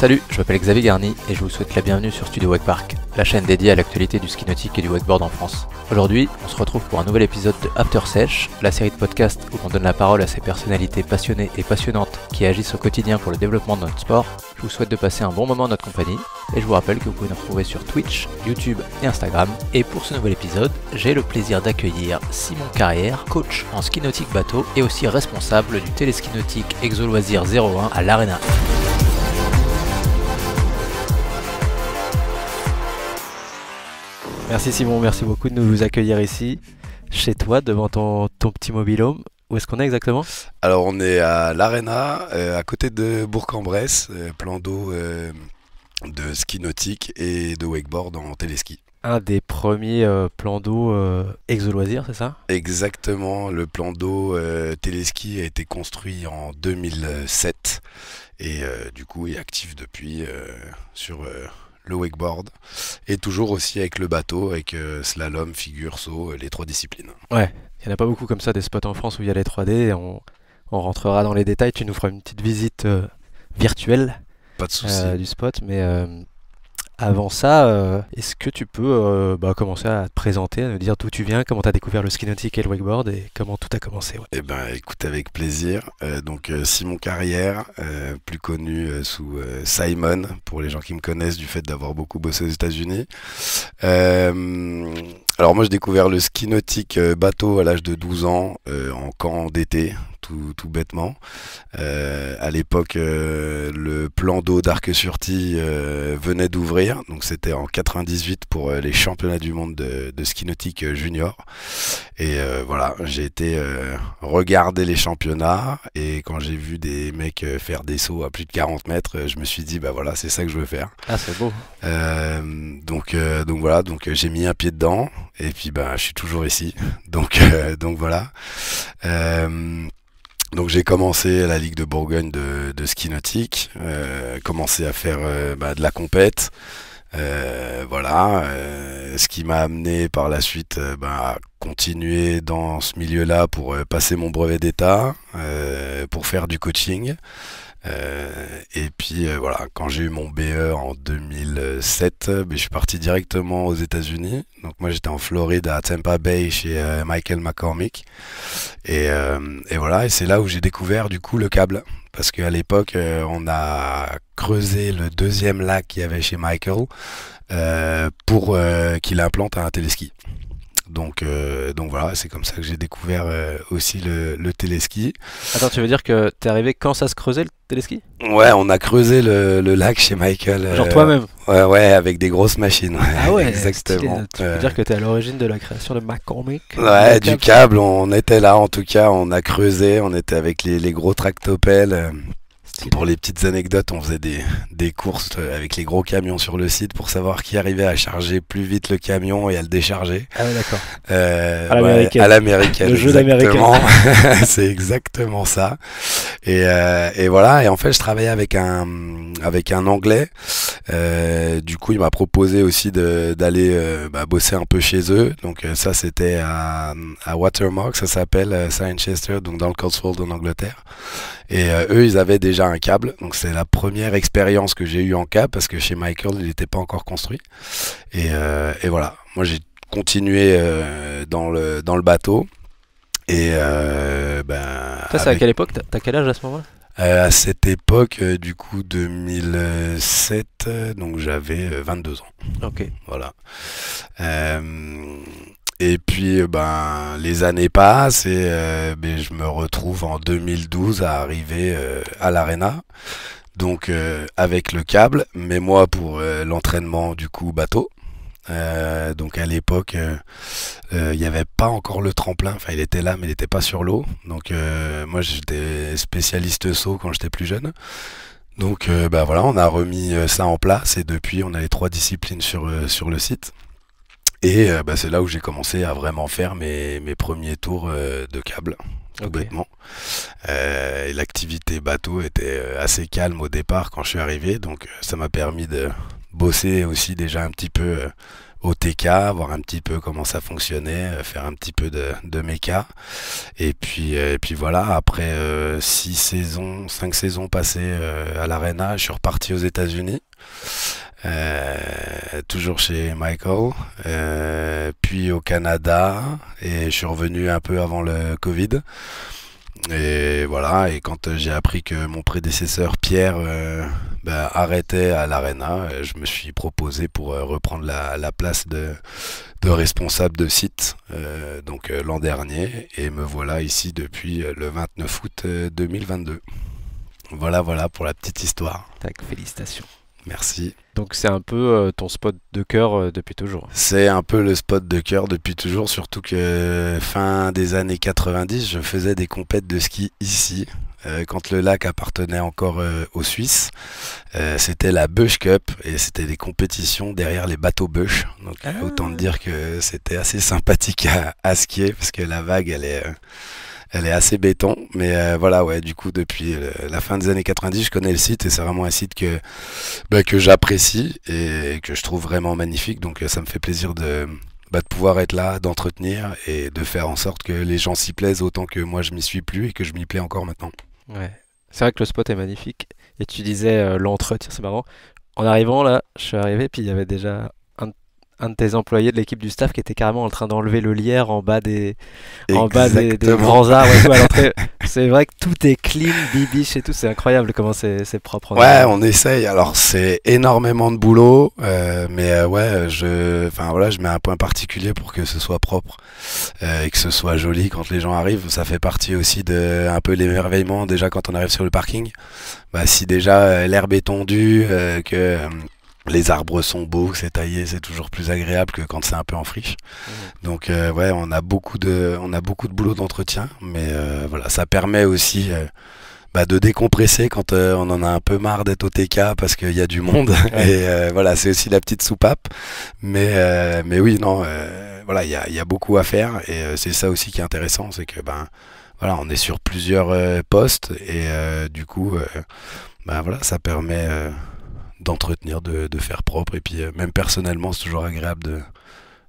Salut, je m'appelle Xavier Garny et je vous souhaite la bienvenue sur Studio Wakepark, la chaîne dédiée à l'actualité du ski nautique et du wakeboard en France. Aujourd'hui, on se retrouve pour un nouvel épisode de After Sesh, la série de podcasts où on donne la parole à ces personnalités passionnées et passionnantes qui agissent au quotidien pour le développement de notre sport. Je vous souhaite de passer un bon moment en notre compagnie et je vous rappelle que vous pouvez nous retrouver sur Twitch, YouTube et Instagram. Et pour ce nouvel épisode, j'ai le plaisir d'accueillir Simon Carrière, coach en ski nautique bateau et aussi responsable du téléski nautique Exo Loisirs 01 à l'Arena. Merci Simon, merci beaucoup de nous accueillir ici, chez toi, devant ton petit mobil-home. Où est-ce qu'on est exactement? Alors on est à l'Arena, à côté de Bourg-en-Bresse, plan d'eau de ski nautique et de wakeboard en téléski. Un des premiers plans d'eau Exo Loisirs, c'est ça? Exactement, le plan d'eau téléski a été construit en 2007 et du coup est actif depuis sur le wakeboard et toujours aussi avec le bateau, avec slalom, figure, saut, les trois disciplines. Ouais, il n'y en a pas beaucoup comme ça, des spots en France où il y a les 3D. Et on rentrera dans les détails, tu nous feras une petite visite virtuelle Pas de souci. du spot, mais avant ça, est-ce que tu peux commencer à te présenter, à nous dire d'où tu viens, comment tu as découvert le ski nautique et le wakeboard et comment tout a commencé? Ouais. Eh ben, écoute, avec plaisir. Simon Carrière, plus connu sous Simon, pour les gens qui me connaissent du fait d'avoir beaucoup bossé aux États-Unis. Alors moi, j'ai découvert le ski nautique bateau à l'âge de 12 ans en camp d'été, tout bêtement. À l'époque, le plan d'eau d'Arc-sur-Tille venait d'ouvrir, donc c'était en 98 pour les championnats du monde de ski nautique junior. Et voilà, j'ai été regarder les championnats et quand j'ai vu des mecs faire des sauts à plus de 40 mètres, je me suis dit bah voilà, c'est ça que je veux faire. Ah, c'est beau. Donc voilà, j'ai mis un pied dedans et puis bah je suis toujours ici. Donc voilà. Donc j'ai commencé à la Ligue de Bourgogne de ski nautique, commencé à faire de la compète. Ce qui m'a amené par la suite à continuer dans ce milieu-là pour passer mon brevet d'état, pour faire du coaching. Et puis voilà, quand j'ai eu mon BE en 2007, je suis parti directement aux États-Unis. Donc moi j'étais en Floride à Tampa Bay chez Michael McCormick. Et voilà, et c'est là où j'ai découvert du coup le câble. Parce qu'à l'époque, on a creusé le deuxième lac qu'il y avait chez Michael pour qu'il implante un téléski. Donc voilà, c'est comme ça que j'ai découvert aussi le téléski. Attends, tu veux dire que t'es arrivé quand ça se creusait le téléski? Ouais, on a creusé le lac chez Michael. Genre toi-même? Ouais, avec des grosses machines. Ouais, Ah ouais, exactement. Tu veux dire que t'es à l'origine de la création de McCormick? Ouais, du câble, on était là en tout cas, on a creusé, on était avec les gros tractopelles. Pour les petites anecdotes, on faisait des courses avec les gros camions sur le site pour savoir qui arrivait à charger plus vite le camion et à le décharger. Ah ouais, d'accord. À l'américaine. À l'américaine. Le jeu d'américain. C'est exactement ça. Et voilà. Et en fait, je travaillais avec un Anglais. Du coup, il m'a proposé aussi d'aller bosser un peu chez eux. Donc ça, c'était à Watermark, ça s'appelle Cirencester, donc dans le Cotswold en Angleterre. Et eux, ils avaient déjà un câble, donc c'est la première expérience que j'ai eue en câble parce que chez Michael, il n'était pas encore construit. Et voilà, moi j'ai continué dans le bateau. Et Ça, c'est à quelle époque? T'as quel âge à ce moment-là? à cette époque, du coup 2007, donc j'avais 22 ans. Ok. Voilà. Et puis les années passent et je me retrouve en 2012 à arriver à l'Arena, donc avec le câble, mais moi pour l'entraînement du coup bateau. Donc à l'époque il n'y avait pas encore le tremplin, enfin il était là mais il n'était pas sur l'eau, donc moi j'étais spécialiste saut quand j'étais plus jeune. Donc voilà, on a remis ça en place et depuis on a les trois disciplines sur le site. Et c'est là où j'ai commencé à vraiment faire mes premiers tours de câble, tout bêtement. Et l'activité bateau était assez calme au départ quand je suis arrivé, donc ça m'a permis de bosser aussi déjà un petit peu OTK, voir un petit peu comment ça fonctionnait, faire un petit peu de méca. Et puis voilà, après 5 saisons passées à l'Arena, je suis reparti aux États-Unis. Toujours chez Michael, puis au Canada, et je suis revenu un peu avant le Covid. Et voilà, et quand j'ai appris que mon prédécesseur Pierre arrêtait à l'Arena, je me suis proposé pour reprendre la place de responsable de site l'an dernier, et me voilà ici depuis le 29 août 2022. Voilà pour la petite histoire. Tac, félicitations. Merci. Donc c'est un peu ton spot de cœur depuis toujours. C'est un peu le spot de cœur depuis toujours, surtout que fin des années 90, je faisais des compètes de ski ici. Quand le lac appartenait encore aux Suisses, c'était la Bush Cup, et c'était des compétitions derrière les bateaux Bush. Donc autant dire que c'était assez sympathique à skier, parce que la vague elle est assez béton, mais voilà, ouais, du coup, depuis la fin des années 90, je connais le site, et c'est vraiment un site que j'apprécie et que je trouve vraiment magnifique. Donc ça me fait plaisir de pouvoir être là, d'entretenir et de faire en sorte que les gens s'y plaisent autant que moi je m'y suis plu et que je m'y plais encore maintenant. Ouais. C'est vrai que le spot est magnifique. Et tu disais l'entretien, c'est marrant. En arrivant là, je suis arrivé, puis il y avait déjà un de tes employés de l'équipe du staff qui était carrément en train d'enlever le lierre en bas des grands arbres et tout à l'entrée. C'est vrai que tout est clean, bibiche et tout, c'est incroyable comment c'est propre. Ouais, on essaye. Alors c'est énormément de boulot, mais ouais, je mets un point particulier pour que ce soit propre et que ce soit joli quand les gens arrivent. Ça fait partie aussi de un peu l'émerveillement déjà quand on arrive sur le parking. Si déjà l'herbe est tondue, que les arbres sont beaux, que c'est taillé, c'est toujours plus agréable que quand c'est un peu en friche. Donc ouais, on a beaucoup de boulot d'entretien, mais voilà, ça permet aussi de décompresser quand on en a un peu marre d'être au TK parce qu'il y a du monde. Ouais. Et voilà, c'est aussi la petite soupape. Mais oui, non, voilà, il y a beaucoup à faire, et c'est ça aussi qui est intéressant, c'est que voilà, on est sur plusieurs postes, et du coup, voilà, ça permet d'entretenir, de faire propre, et puis même personnellement c'est toujours agréable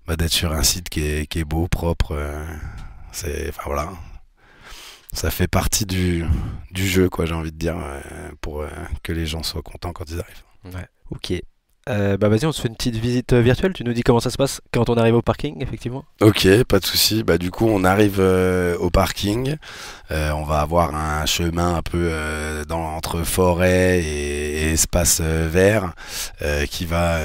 d'être sur un site qui est beau, propre, enfin voilà, ça fait partie du jeu, quoi, j'ai envie de dire, pour que les gens soient contents quand ils arrivent. Ouais, ok. Vas-y, on se fait une petite visite virtuelle. Tu nous dis comment ça se passe quand on arrive au parking, effectivement. Ok, pas de souci. Du coup, on arrive au parking. On va avoir un chemin un peu entre forêt et espace vert qui va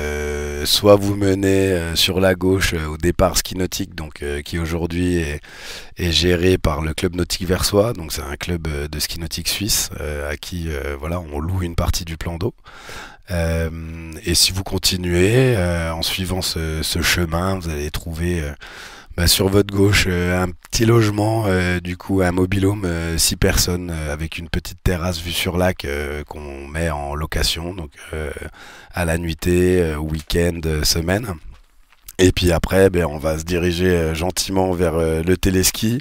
soit vous mener sur la gauche au départ ski nautique, donc qui aujourd'hui est géré par le club nautique versois. Donc c'est un club de ski nautique suisse à qui voilà, on loue une partie du plan d'eau. Et si vous continuez en suivant ce chemin, vous allez trouver sur votre gauche un petit logement, du coup un mobil-home 6 personnes avec une petite terrasse vue sur lac qu'on met en location, donc à la nuitée, week-end, semaine. Et puis après, on va se diriger gentiment vers le téléski,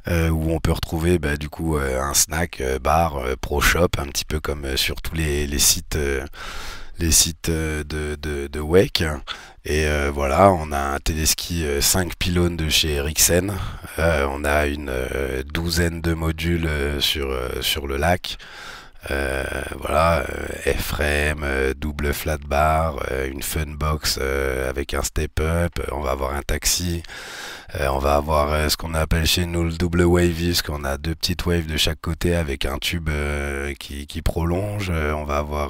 où on peut retrouver du coup un snack, bar, pro shop, un petit peu comme sur tous les sites de wake. Et voilà, on a un téléski 5 pylônes de chez Eriksen, on a une douzaine de modules sur le lac. Voilà, F-frame, double flat bar, une funbox avec un step-up, on va avoir un taxi, on va avoir ce qu'on appelle chez nous le double wavy, parce qu'on a 2 petites waves de chaque côté avec un tube qui prolonge, on va avoir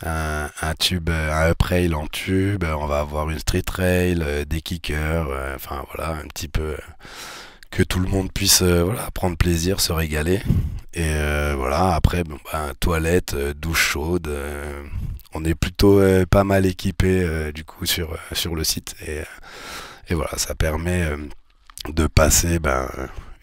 un tube, un up rail en tube, on va avoir une street rail, des kickers, enfin voilà, un petit peu que tout le monde puisse voilà, prendre plaisir, se régaler. Et voilà, après, toilette, douche chaude, on est plutôt pas mal équipé du coup sur le site. Et voilà, ça permet de passer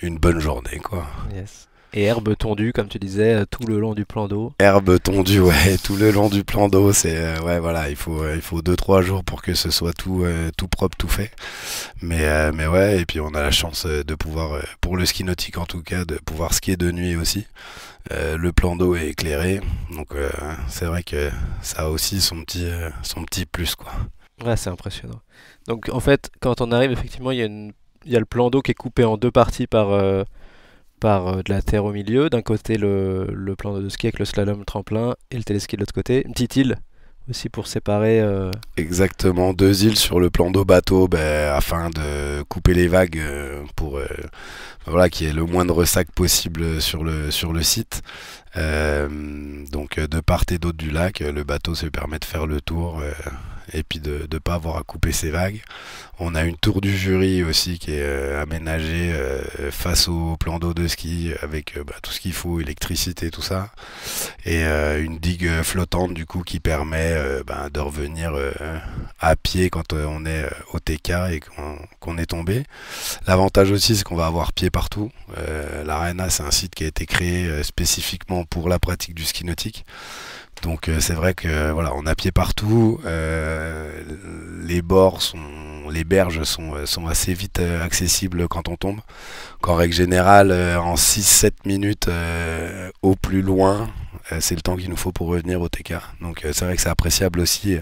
une bonne journée, quoi. Yes. Et herbe tondue, comme tu disais, tout le long du plan d'eau. Herbe tondue, ouais, tout le long du plan d'eau, c'est ouais, voilà, il faut 2-3 jours pour que ce soit tout propre, tout fait. Mais ouais, et puis on a la chance de pouvoir, pour le ski nautique en tout cas, de pouvoir skier de nuit aussi. Le plan d'eau est éclairé, donc c'est vrai que ça a aussi son petit plus, quoi. Ouais, c'est impressionnant. Donc en fait, quand on arrive, effectivement, il y a le plan d'eau qui est coupé en deux parties par de la terre au milieu. D'un côté, le plan d'eau de ski avec le slalom, le tremplin et le téléski de l'autre côté. Une petite île aussi pour séparer. Exactement, 2 îles sur le plan d'eau bateau, afin de couper les vagues pour voilà, qu'il y ait le moins de ressac possible sur le site. Donc de part et d'autre du lac, le bateau se permet de faire le tour et puis de ne pas avoir à couper ses vagues. On a une tour du jury aussi qui est aménagée face au plan d'eau de ski avec tout ce qu'il faut, électricité, tout ça. Et une digue flottante du coup qui permet de revenir à pied quand on est au TK et qu'on est tombé. L'avantage aussi c'est qu'on va avoir pied partout. L'Arena c'est un site qui a été créé spécifiquement pour la pratique du ski nautique. Donc c'est vrai que voilà, on a pied partout. Les berges sont assez vite accessibles quand on tombe. Qu'en règle générale, en 6-7 minutes au plus loin, c'est le temps qu'il nous faut pour revenir au TK. Donc c'est vrai que c'est appréciable aussi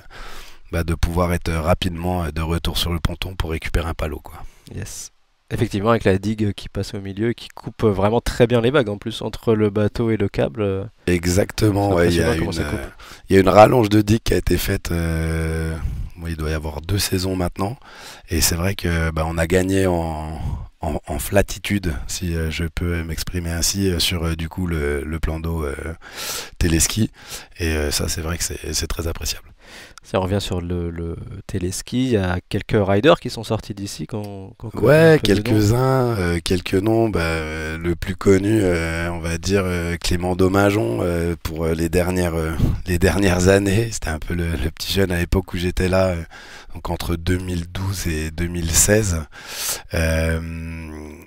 de pouvoir être rapidement de retour sur le ponton pour récupérer un palot, quoi. Yes. Effectivement, avec la digue qui passe au milieu et qui coupe vraiment très bien les vagues en plus entre le bateau et le câble. Exactement, ouais, C'est impressionnant comment ça coupe. il y a une rallonge de digue qui a été faite, il doit y avoir 2 saisons maintenant, et c'est vrai que on a gagné en flatitude, si je peux m'exprimer ainsi, sur du coup le plan d'eau téléski, et ça c'est vrai que c'est très appréciable. Si on revient sur le téléski, il y a quelques riders qui sont sortis d'ici qu'on connaît un Ouais, peu de nom. quelques-uns, quelques noms. Le plus connu, on va dire Clément Dominjon pour les dernières années. C'était un peu le petit jeune à l'époque où j'étais là, donc entre 2012 et 2016.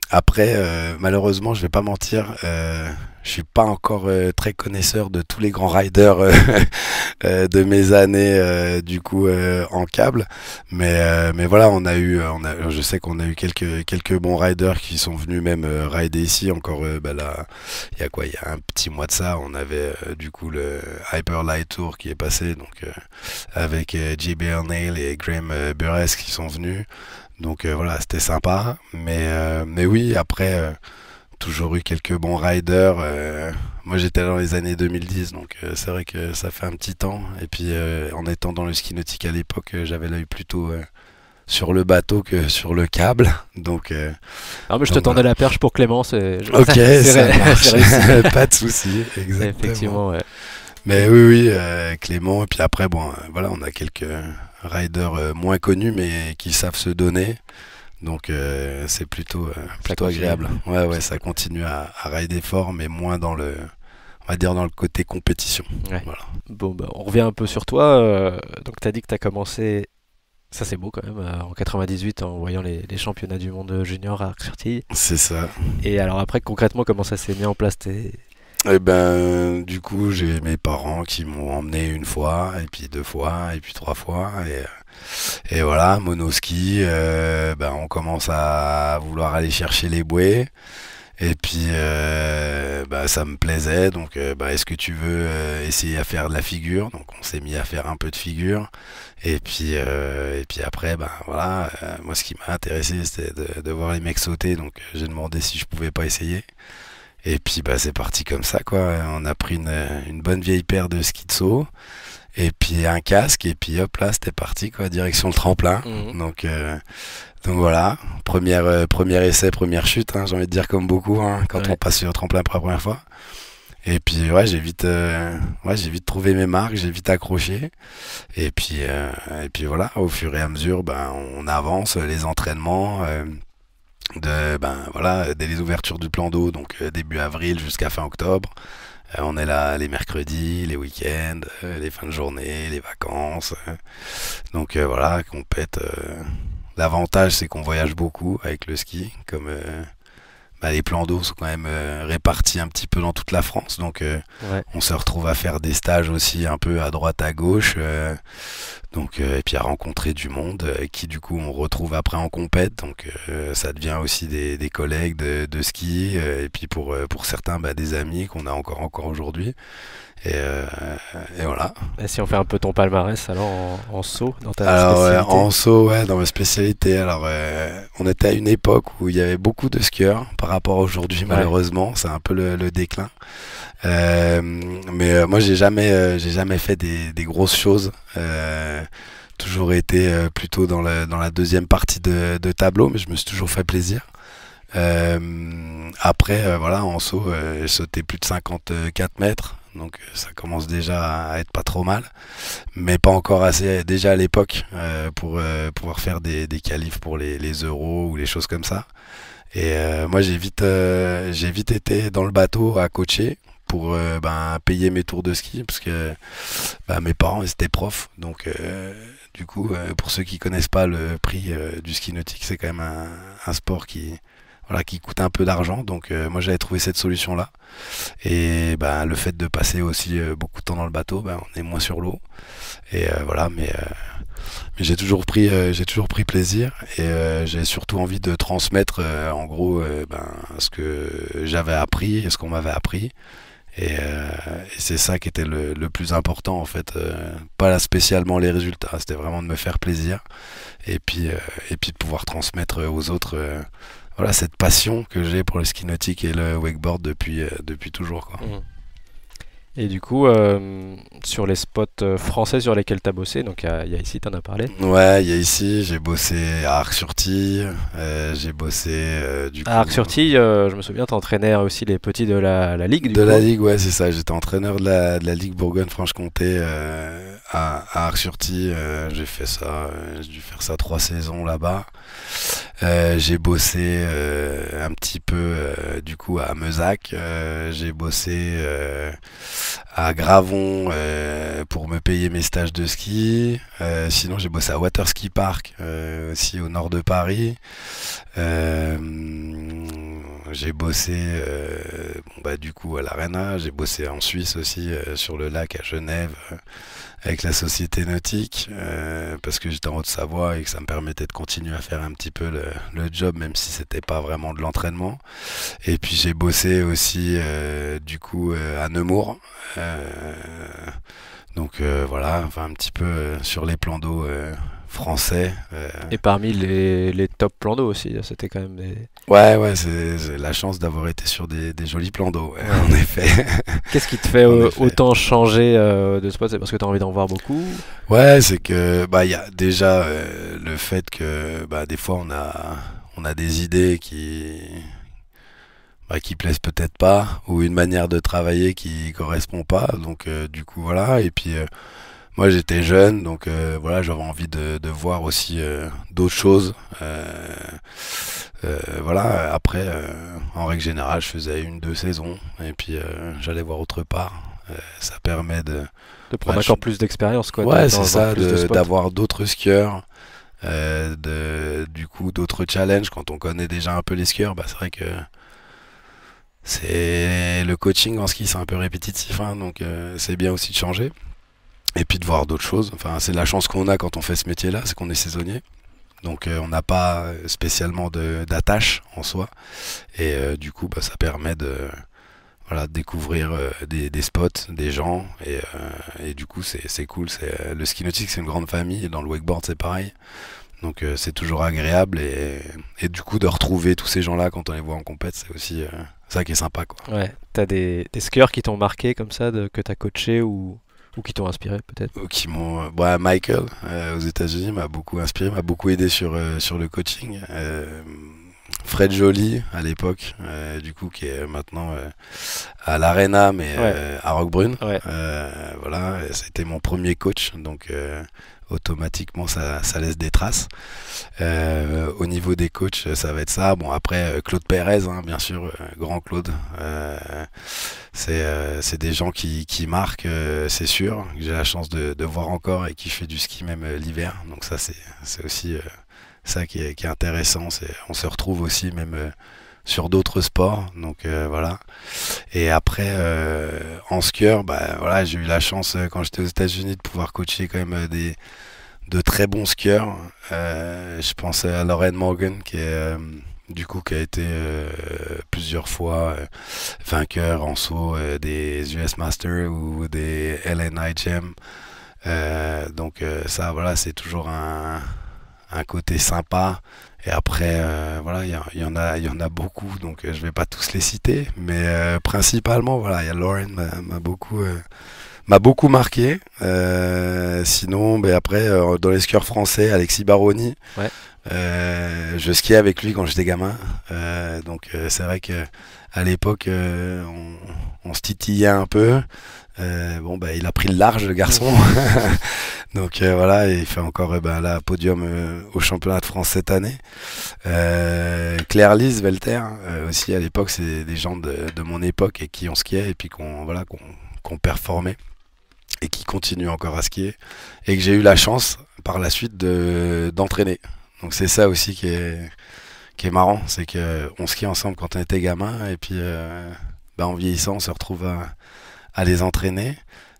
Après, malheureusement, je vais pas mentir, je suis pas encore très connaisseur de tous les grands riders de mes années du coup en câble, mais voilà, je sais qu'on a eu quelques bons riders qui sont venus même rider ici encore là, il y a quoi, il y a un petit mois de ça, on avait du coup le Hyper Light Tour qui est passé, donc avec JB Arnail et Graham Burress qui sont venus. Donc voilà, c'était sympa, mais oui, après toujours eu quelques bons riders. Moi j'étais dans les années 2010, donc c'est vrai que ça fait un petit temps. Et puis en étant dans le ski nautique à l'époque, j'avais l'œil plutôt sur le bateau que sur le câble. Donc, Alors, mais je te donc tendais voilà. la perche pour Clément, Ok, ça marche. c'est réussi. Pas de souci, exactement. Effectivement, ouais. Mais oui, Clément. Et puis après, bon, voilà, on a quelques riders moins connus, mais qui savent se donner. Donc c'est plutôt continue. agréable. Ouais, ça continue à rider fort, mais moins on va dire dans le côté compétition. Ouais. Voilà. Bon, on revient un peu sur toi. Donc, tu as dit que tu as commencé, ça c'est beau quand même, en 98 en voyant les championnats du monde junior à Arc-sur-Tille. C'est ça. Et alors après, concrètement, comment ça s'est mis en place Et du coup, j'ai mes parents qui m'ont emmené une fois, et puis 2 fois, et puis 3 fois, et voilà, monoski. On commence à vouloir aller chercher les bouées. Et puis ça me plaisait, donc est-ce que tu veux essayer à faire de la figure? Donc on s'est mis à faire un peu de figure. Et puis après, voilà, moi ce qui m'a intéressé c'était de voir les mecs sauter, donc j'ai demandé si je pouvais pas essayer. Et puis c'est parti comme ça, quoi. On a pris une bonne vieille paire de skis de saut, et puis un casque, et puis hop là c'était parti, quoi, direction le tremplin. Donc voilà, premier essai, première chute, hein, j'ai envie de dire, comme beaucoup, hein, quand Ouais. on passe sur le tremplin pour la première fois. Et puis ouais, j'ai vite trouvé mes marques, j'ai vite accroché. Et puis voilà, au fur et à mesure, on avance les entraînements voilà, dès les ouvertures du plan d'eau, donc début avril jusqu'à fin octobre. On est là les mercredis, les week-ends, les fins de journée, les vacances. Donc voilà, compète. L'avantage c'est qu'on voyage beaucoup avec le ski, comme les plans d'eau sont quand même répartis un petit peu dans toute la France, donc Ouais. on se retrouve à faire des stages aussi un peu à droite à gauche, donc et puis à rencontrer du monde qui du coup on retrouve après en compète, donc ça devient aussi des collègues de ski, et puis pour certains des amis qu'on a encore aujourd'hui, et, euh, et voilà. Et si on fait un peu ton palmarès alors en saut dans ta Alors spécialité. en saut, ouais, dans ma spécialité, alors on était à une époque où il y avait beaucoup de skieurs par rapport à aujourd'hui, Ouais. malheureusement, c'est un peu le déclin. Mais moi j'ai jamais fait des grosses choses. Toujours été plutôt dans la deuxième partie de tableau, mais je me suis toujours fait plaisir. Après, voilà, en saut, j'ai sauté plus de 54 mètres, donc ça commence déjà à être pas trop mal, mais pas encore assez déjà à l'époque pour pouvoir faire des qualifs pour les euros ou les choses comme ça. Et moi j'ai vite été dans le bateau à coacher pour payer mes tours de ski, parce que mes parents ils étaient profs, donc du coup pour ceux qui connaissent pas le prix du ski nautique, c'est quand même un sport qui coûte un peu d'argent, donc moi j'avais trouvé cette solution là, et le fait de passer aussi beaucoup de temps dans le bateau, on est moins sur l'eau, et voilà, mais j'ai toujours pris plaisir, et j'ai surtout envie de transmettre en gros ce que j'avais appris et ce qu'on m'avait appris, et c'est ça qui était le plus important en fait, pas là spécialement les résultats, c'était vraiment de me faire plaisir, et puis de pouvoir transmettre aux autres voilà cette passion que j'ai pour le ski nautique et le wakeboard depuis toujours, quoi. Mhm. Et du coup, sur les spots français sur lesquels tu as bossé, donc il y a ici, tu en as parlé. Ouais, il y a ici, j'ai bossé à Arcs-sur-Tille, j'ai bossé du coup À Arcs-sur-Tille, je me souviens, t'entraînais aussi les petits de la Ligue, du de coup. la Ligue, ouais, c'est ça. J'étais entraîneur de la Ligue Bourgogne-Franche-Comté à Arcs-sur-Tille. J'ai dû faire ça 3 saisons là-bas. J'ai bossé un petit peu du coup à Meuzac. J'ai bossé à Gravon pour me payer mes stages de ski. Sinon, j'ai bossé à Water Ski Park aussi au nord de Paris. Euh, j'ai bossé du coup à l'Arena, j'ai bossé en Suisse aussi sur le lac à Genève avec la société nautique, parce que j'étais en Haute-Savoie et que ça me permettait de continuer à faire un petit peu le job, même si c'était pas vraiment de l'entraînement. Et puis j'ai bossé aussi du coup à Nemours, donc voilà, enfin un petit peu sur les plans d'eau français. Et parmi les top plans d'eau aussi, c'était quand même des... Ouais, j'ai la chance d'avoir été sur des jolis plans d'eau, ouais, en effet. Qu'est-ce qui te fait En effet. autant changer de spot? C'est parce que tu as envie d'en voir beaucoup? Ouais, c'est que il y a déjà le fait que des fois on a des idées qui plaisent peut-être pas, ou une manière de travailler qui correspond pas, donc du coup voilà. Et puis moi j'étais jeune, donc voilà, j'avais envie de voir aussi d'autres choses. Voilà, après en règle générale je faisais 1, 2 saisons, et puis j'allais voir autre part. Ça permet De prendre Ouais, encore plus d'expérience, quoi. ouais, D'en c'est voir ça, plus de spots. d'avoir d'autres skieurs, du coup d'autres challenges. Quand on connaît déjà un peu les skieurs, c'est vrai que c'est le coaching en ski, c'est un peu répétitif, hein, donc c'est bien aussi de changer. Et puis de voir d'autres choses. Enfin, c'est la chance qu'on a quand on fait ce métier-là, c'est qu'on est saisonnier. Donc on n'a pas spécialement d'attache en soi. Et du coup, ça permet de voilà, de découvrir des spots, des gens. Et du coup, c'est cool. Le ski nautique, c'est une grande famille. Et dans le wakeboard, c'est pareil. Donc c'est toujours agréable. Et du coup, de retrouver tous ces gens-là quand on les voit en compète, c'est aussi ça qui est sympa, quoi. Ouais. T'as des skieurs qui t'ont marqué comme ça, que t'as coaché ou qui t'ont inspiré peut-être? Qui m'ont Michael aux États-Unis m'a beaucoup inspiré, m'a beaucoup aidé sur le coaching. Fred Joly à l'époque, du coup qui est maintenant à l'Arena, mais Ouais. à Roquebrune. Ouais. Voilà, c'était mon premier coach, donc automatiquement ça laisse des traces. Au niveau des coachs, ça va être ça. Bon, après Claude Pérez, hein, bien sûr, grand Claude. C'est des gens qui marquent, c'est sûr, que j'ai la chance de voir encore, et qui fait du ski même l'hiver. Donc ça, c'est aussi ça qui est intéressant. On se retrouve aussi même sur d'autres sports. Donc voilà. Et après, en skieur, bah voilà, j'ai eu la chance quand j'étais aux États-Unis de pouvoir coacher quand même de très bons skieurs. Je pense à Lauren Morgan qui est du coup qui a été plusieurs fois vainqueur en saut des US Masters ou des LNIGM. Donc ça voilà, c'est toujours un côté sympa. Et après voilà, il y en a beaucoup, donc je vais pas tous les citer, mais principalement voilà, il y a Lauren m'a beaucoup marqué. Sinon, ben après, dans les skieurs français, Alexis Baroni. Ouais. Je skiais avec lui quand j'étais gamin. Donc c'est vrai que à l'époque, on se titillait un peu. Bon, bah, il a pris le large, le garçon. Donc voilà, et il fait encore là podium au championnat de France cette année. Claire-Lise Velter, aussi à l'époque, c'est des gens de mon époque et qui ont skié et puis qu'on performait et qui continuent encore à skier et que j'ai eu la chance par la suite d'entraîner. Donc c'est ça aussi qui est marrant, c'est que on skie ensemble quand on était gamin et puis en vieillissant on se retrouve à les entraîner.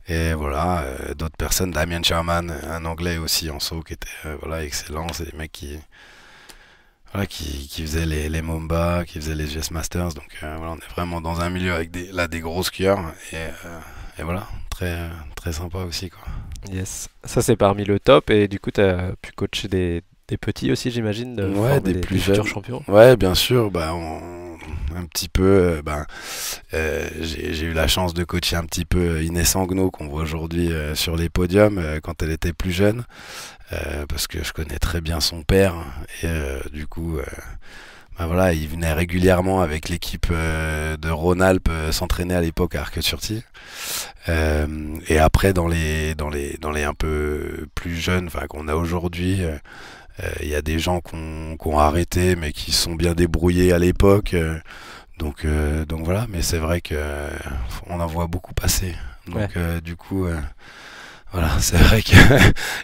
Et voilà, d'autres personnes, Damien Sherman, un anglais aussi en saut qui était voilà, excellent. C'est des mecs qui faisaient les Momba, qui faisaient les US Masters. Donc voilà, on est vraiment dans un milieu avec des gros skieurs. Et voilà, très, très sympa aussi, quoi. Yes. Ça, c'est parmi le top. Et du coup, tu as pu coacher des petits aussi, j'imagine, de Ouais, former des des plus futurs jeunes. champions. Ouais, bien sûr. Un petit peu. J'ai eu la chance de coacher un petit peu Inès Angnaud qu'on voit aujourd'hui sur les podiums quand elle était plus jeune, parce que je connais très bien son père et du coup. Voilà, il venait régulièrement avec l'équipe de Rhône-Alpes s'entraîner à l'époque à Arc-sur-Tille. Et après dans les un peu plus jeunes, enfin qu'on a aujourd'hui, il y a des gens qu'on a arrêté mais qui se sont bien débrouillés à l'époque. Donc voilà, mais c'est vrai que on en voit beaucoup passer. Donc du coup voilà, c'est vrai qu'il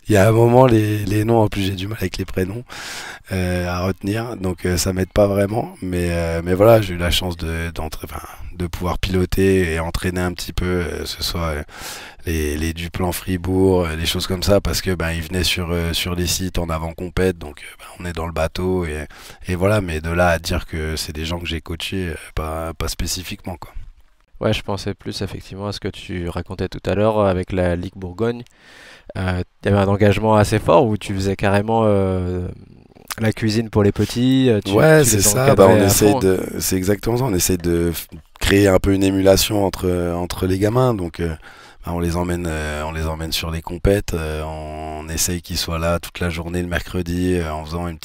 y a un moment les noms, en plus j'ai du mal avec les prénoms à retenir, donc ça m'aide pas vraiment, mais voilà, j'ai eu la chance de pouvoir piloter et entraîner un petit peu, ce soit les Duplan Fribourg, des choses comme ça, parce que ils venaient sur les sites en avant compète, donc on est dans le bateau et voilà, mais de là à dire que c'est des gens que j'ai coachés, pas spécifiquement, quoi. Ouais, je pensais plus effectivement à ce que tu racontais tout à l'heure avec la Ligue Bourgogne. Il y avait un engagement assez fort où tu faisais carrément la cuisine pour les petits. Ouais, Tu c'est les ça. encadrais à fond. C'est exactement ça. On essaie de créer un peu une émulation entre les gamins. Donc, on les emmène sur les compètes. On essaye qu'ils soient là toute la journée le mercredi en faisant un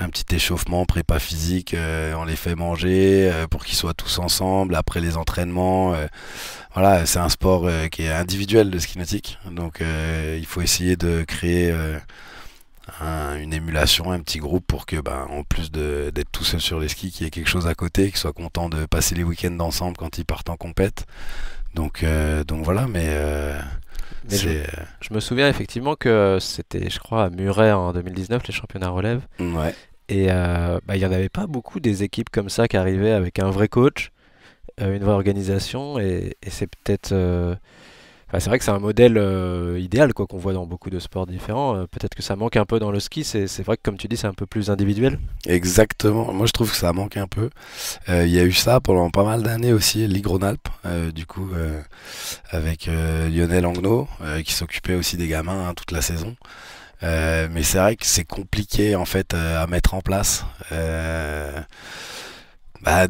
petit échauffement, prépa physique, on les fait manger pour qu'ils soient tous ensemble après les entraînements. Voilà, c'est un sport qui est individuel, le ski nautique, donc il faut essayer de créer une émulation, un petit groupe pour que, en plus d'être tout seul sur les skis, qu'il y ait quelque chose à côté, qu'ils soient contents de passer les week-ends ensemble quand ils partent en compète. Donc voilà, Mais je me souviens effectivement que c'était, je crois, à Muret en 2019, les championnats relève. ouais. Et il n'y en avait pas beaucoup des équipes comme ça qui arrivaient avec un vrai coach, une vraie organisation. Et c'est peut-être. C'est vrai que c'est un modèle idéal quoi, qu'on voit dans beaucoup de sports différents. Peut-être que ça manque un peu dans le ski. C'est vrai que, comme tu dis, c'est un peu plus individuel. Exactement, moi je trouve que ça manque un peu. Il y a eu ça pendant pas mal d'années aussi, Ligue Rhône-Alpes, du coup avec Lionel Angnaud qui s'occupait aussi des gamins toute la saison. Mais c'est vrai que c'est compliqué en fait à mettre en place.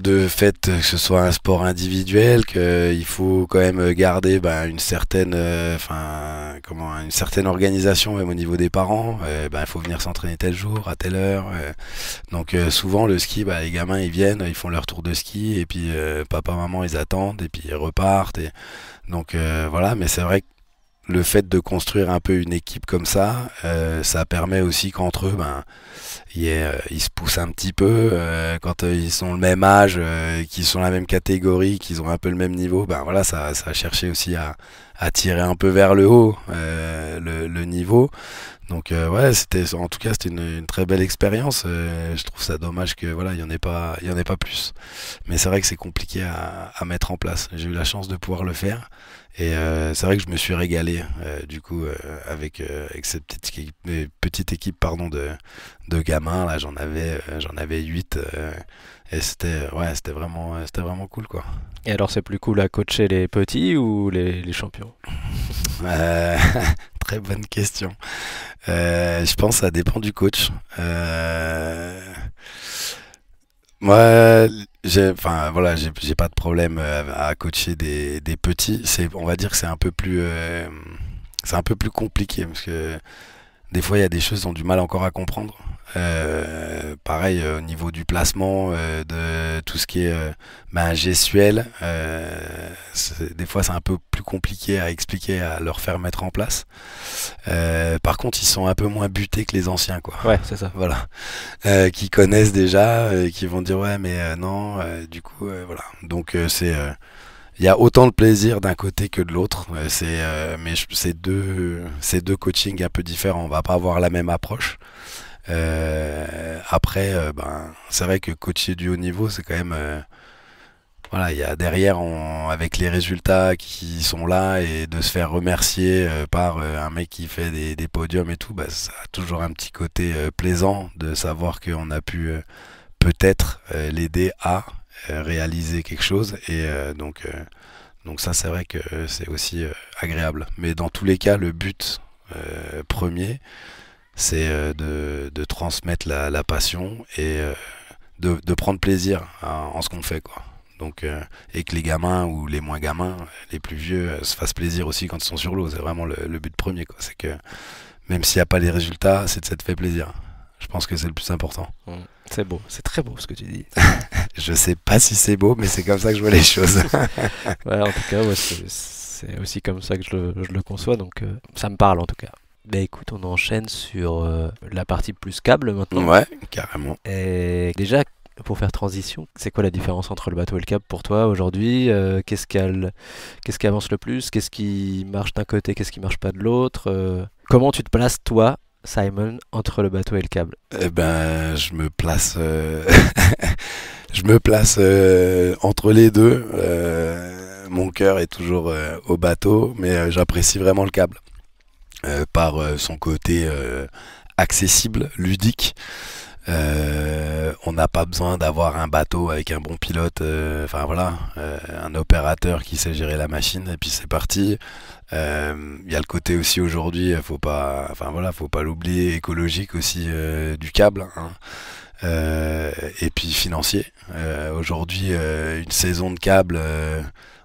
De fait que ce soit un sport individuel, qu'il faut quand même garder une certaine, une certaine organisation même au niveau des parents. Il faut venir s'entraîner tel jour, à telle heure. Donc souvent le ski, les gamins ils viennent, ils font leur tour de ski et puis papa, maman ils attendent et puis ils repartent. Donc voilà, mais c'est vrai que le fait de construire un peu une équipe comme ça, ça permet aussi qu'entre eux, ils se poussent un petit peu. Quand ils sont le même âge, qu'ils sont la même catégorie, qu'ils ont un peu le même niveau, voilà, ça a cherché aussi à à tirer un peu vers le haut le niveau. Donc ouais, en tout cas c'était une très belle expérience. Je trouve ça dommage que voilà, il y en ait pas plus. Mais c'est vrai que c'est compliqué à mettre en place. J'ai eu la chance de pouvoir le faire. Et c'est vrai que je me suis régalé du coup avec cette petite équipe pardon de gamins là, j'en avais 8 et c'était vraiment cool quoi. Et alors, c'est plus cool à coacher les petits ou les champions? Euh, Très bonne question. Je pense que ça dépend du coach. Moi, enfin voilà, j'ai pas de problème à coacher des petits. On va dire que c'est un peu plus compliqué parce que des fois il y a des choses qui ont du mal encore à comprendre. Pareil au niveau du placement, de tout ce qui est gestuel, des fois c'est un peu plus compliqué à expliquer, à leur faire mettre en place. Par contre, ils sont un peu moins butés que les anciens, quoi. Ouais, c'est ça. Voilà, qui connaissent déjà, qui vont dire ouais, mais non. Du coup, voilà. Donc il y a autant de plaisir d'un côté que de l'autre. Mais c'est deux coachings un peu différents. On va pas avoir la même approche. Après, c'est vrai que coacher du haut niveau, c'est quand même voilà, il y a derrière avec les résultats qui sont là et de se faire remercier par un mec qui fait des podiums et tout, ça a toujours un petit côté plaisant de savoir qu'on a pu peut-être l'aider à réaliser quelque chose et donc ça c'est vrai que c'est aussi agréable. Mais dans tous les cas, le but premier, c'est de transmettre la passion et de prendre plaisir en ce qu'on fait, quoi. Donc, et que les gamins ou les moins gamins, les plus vieux, se fassent plaisir aussi quand ils sont sur l'eau. C'est vraiment le but premier, quoi. C'est que même s'il n'y a pas les résultats, c'est de s'être fait plaisir. Je pense que c'est le plus important. C'est beau, c'est très beau ce que tu dis. Je sais pas si c'est beau, mais c'est comme ça que je vois les choses. Ouais, en tout cas, ouais, c'est aussi comme ça que je le conçois, donc ça me parle en tout cas. Bah écoute, on enchaîne sur la partie plus câble maintenant. Ouais, carrément. Et déjà, pour faire transition, c'est quoi la différence entre le bateau et le câble pour toi aujourd'hui? Qu'est-ce qui avance le plus? Qu'est-ce qui marche d'un côté? Qu'est-ce qui marche pas de l'autre? Comment tu te places toi, Simon, entre le bateau et le câble? Eh ben, je me place, je me place entre les deux. Mon cœur est toujours au bateau, mais j'apprécie vraiment le câble. Par son côté accessible, ludique. On n'a pas besoin d'avoir un bateau avec un bon pilote, enfin voilà, un opérateur qui sait gérer la machine et puis c'est parti. Il y a le côté aussi aujourd'hui, faut pas l'oublier, écologique aussi du câble, hein. Et puis financier. Aujourd'hui, une saison de câble.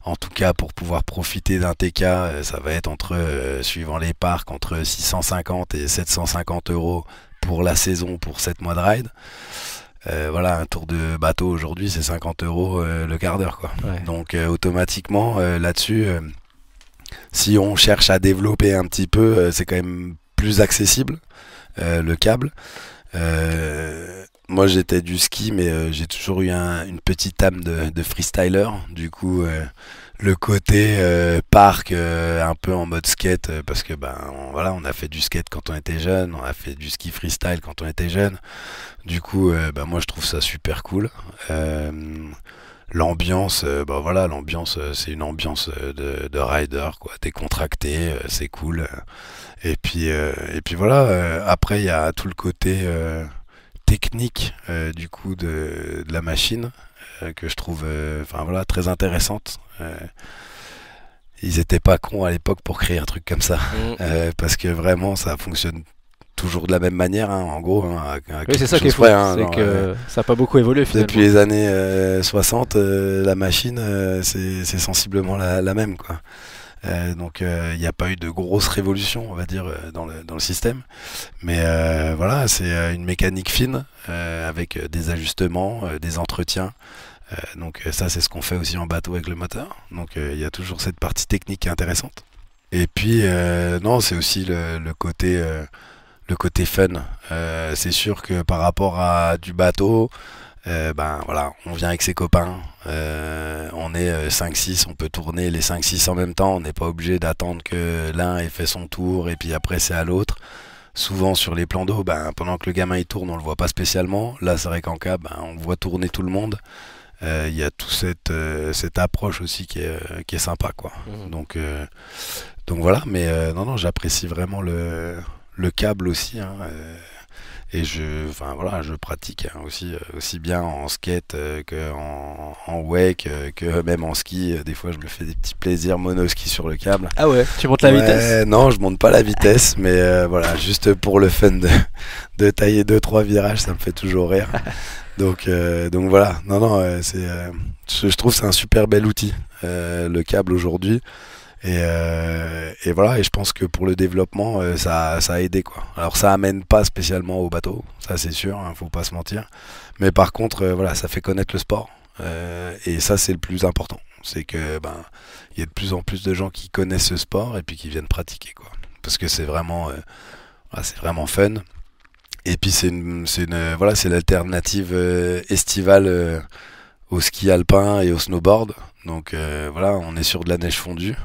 En tout cas, pour pouvoir profiter d'un TK, ça va être suivant les parcs, entre 650 et 750 euros pour la saison, pour 7 mois de ride. Voilà, un tour de bateau aujourd'hui, c'est 50 euros le quart d'heure, quoi. Ouais. Donc, automatiquement, là-dessus, si on cherche à développer un petit peu, c'est quand même plus accessible, le câble. Moi, j'étais du ski, mais j'ai toujours eu une petite âme de freestyler. Du coup, le côté parc, un peu en mode skate, parce que voilà, on a fait du skate quand on était jeune, on a fait du ski freestyle quand on était jeune. Du coup, moi, je trouve ça super cool. L'ambiance, voilà, c'est une ambiance de rider, quoi, décontracté, c'est cool. Et puis voilà. Après, il y a tout le côté technique du coup de la machine que je trouve très intéressante. Ils étaient pas cons à l'époque pour créer un truc comme ça, parce que vraiment ça fonctionne toujours de la même manière, hein, en gros, hein, oui, c'est ça qui est fou, c'est que ça n'a pas beaucoup évolué finalement. Depuis les années 60, la machine c'est sensiblement la même, quoi. Donc il n'y a pas eu de grosse révolution, on va dire, dans le système. Mais voilà, c'est une mécanique fine avec des ajustements, des entretiens. Donc ça, c'est ce qu'on fait aussi en bateau avec le moteur. Donc il y a toujours cette partie technique qui est intéressante. Et puis non, c'est aussi le côté fun. C'est sûr que par rapport à du bateau, Ben voilà, on vient avec ses copains, on est 5-6, on peut tourner les 5-6 en même temps, on n'est pas obligé d'attendre que l'un ait fait son tour et puis après c'est à l'autre. Souvent sur les plans d'eau, ben, pendant que le gamin il tourne, on le voit pas spécialement. Là, c'est vrai qu'en cas, ben, on voit tourner tout le monde. Il y a toute cette approche aussi qui est sympa, quoi. Mhm. Donc voilà, mais non, j'apprécie vraiment le câble aussi, hein, et enfin voilà, je pratique hein, aussi bien en skate que en wake, que même en ski. Des fois, je me fais des petits plaisirs monoski sur le câble. Ah ouais, tu montes la vitesse? Non, je monte pas la vitesse, mais voilà, juste pour le fun de tailler 2-3 virages, ça me fait toujours rire. Donc voilà, non, je trouve que c'est un super bel outil, le câble aujourd'hui. Et voilà, et je pense que pour le développement, ça a aidé quoi. Alors ça amène pas spécialement au bateau, ça c'est sûr, hein, faut pas se mentir. Mais par contre, voilà, ça fait connaître le sport, et ça c'est le plus important. C'est que ben, il y a de plus en plus de gens qui connaissent ce sport et puis qui viennent pratiquer quoi. Parce que voilà, c'est vraiment fun. Et puis voilà, c'est l'alternative estivale au ski alpin et au snowboard. Donc voilà, on est sur de la neige fondue.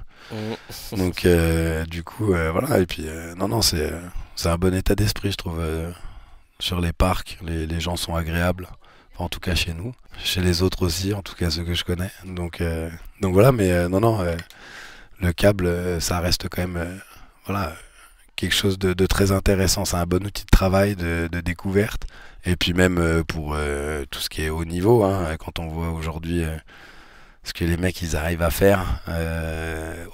Donc du coup voilà, et puis non c'est un bon état d'esprit je trouve, sur les parcs, les gens sont agréables, enfin, en tout cas chez nous, chez les autres aussi, en tout cas ceux que je connais. Donc voilà, mais le câble ça reste quand même voilà, quelque chose de très intéressant. C'est un bon outil de travail, de découverte, et puis même pour tout ce qui est haut niveau, hein, quand on voit aujourd'hui ce que les mecs ils arrivent à faire,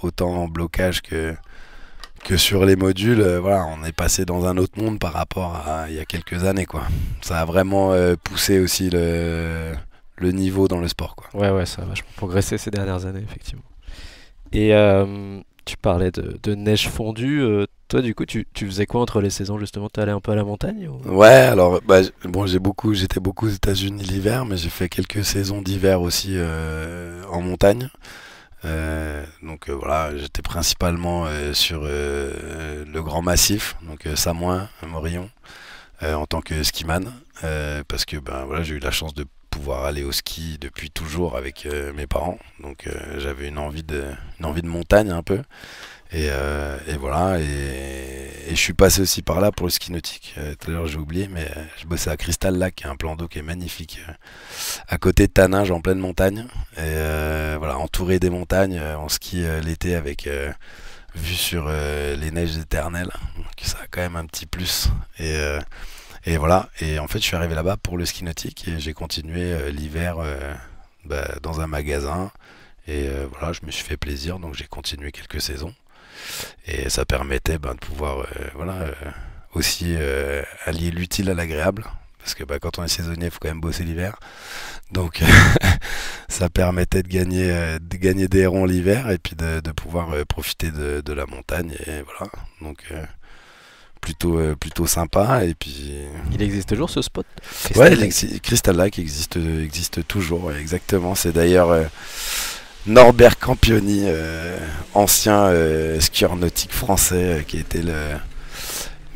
autant en blocage que sur les modules, voilà, on est passé dans un autre monde par rapport à il y a quelques années quoi. Ça a vraiment poussé aussi le niveau dans le sport quoi. Ouais, ça a vachement progressé ces dernières années, effectivement. Et tu parlais de neige fondue. Toi, du coup, tu faisais quoi entre les saisons, justement? T'allais un peu à la montagne ou... Ouais, alors bah, bon, j'étais beaucoup aux États-Unis l'hiver, mais j'ai fait quelques saisons d'hiver aussi en montagne. Voilà, j'étais principalement sur le Grand Massif, donc Samoin, Morillon, en tant que skiman, parce que ben voilà, j'ai eu la chance de pouvoir aller au ski depuis toujours avec mes parents, donc j'avais une envie de montagne un peu. Et voilà, et je suis passé aussi par là pour le ski nautique. Tout à l'heure j'ai oublié, mais je bossais à Crystal Lake, qui est un plan d'eau qui est magnifique, à côté de Taninges, en pleine montagne. Et voilà, entouré des montagnes, on skie l'été avec vue sur les neiges éternelles. Donc ça a quand même un petit plus. Et voilà, et en fait je suis arrivé là-bas pour le ski nautique et j'ai continué l'hiver dans un magasin. Et voilà, je me suis fait plaisir, donc j'ai continué quelques saisons. Et ça permettait de pouvoir aussi allier l'utile à l'agréable. Parce que quand on est saisonnier, il faut quand même bosser l'hiver. Donc ça permettait de gagner des ronds l'hiver et puis de pouvoir profiter de la montagne. Et voilà, donc plutôt sympa. Et puis Il existe toujours ce spot? ouais, Crystal Lake existe toujours, ouais, exactement. C'est d'ailleurs Norbert Campioni, ancien skieur nautique français, qui était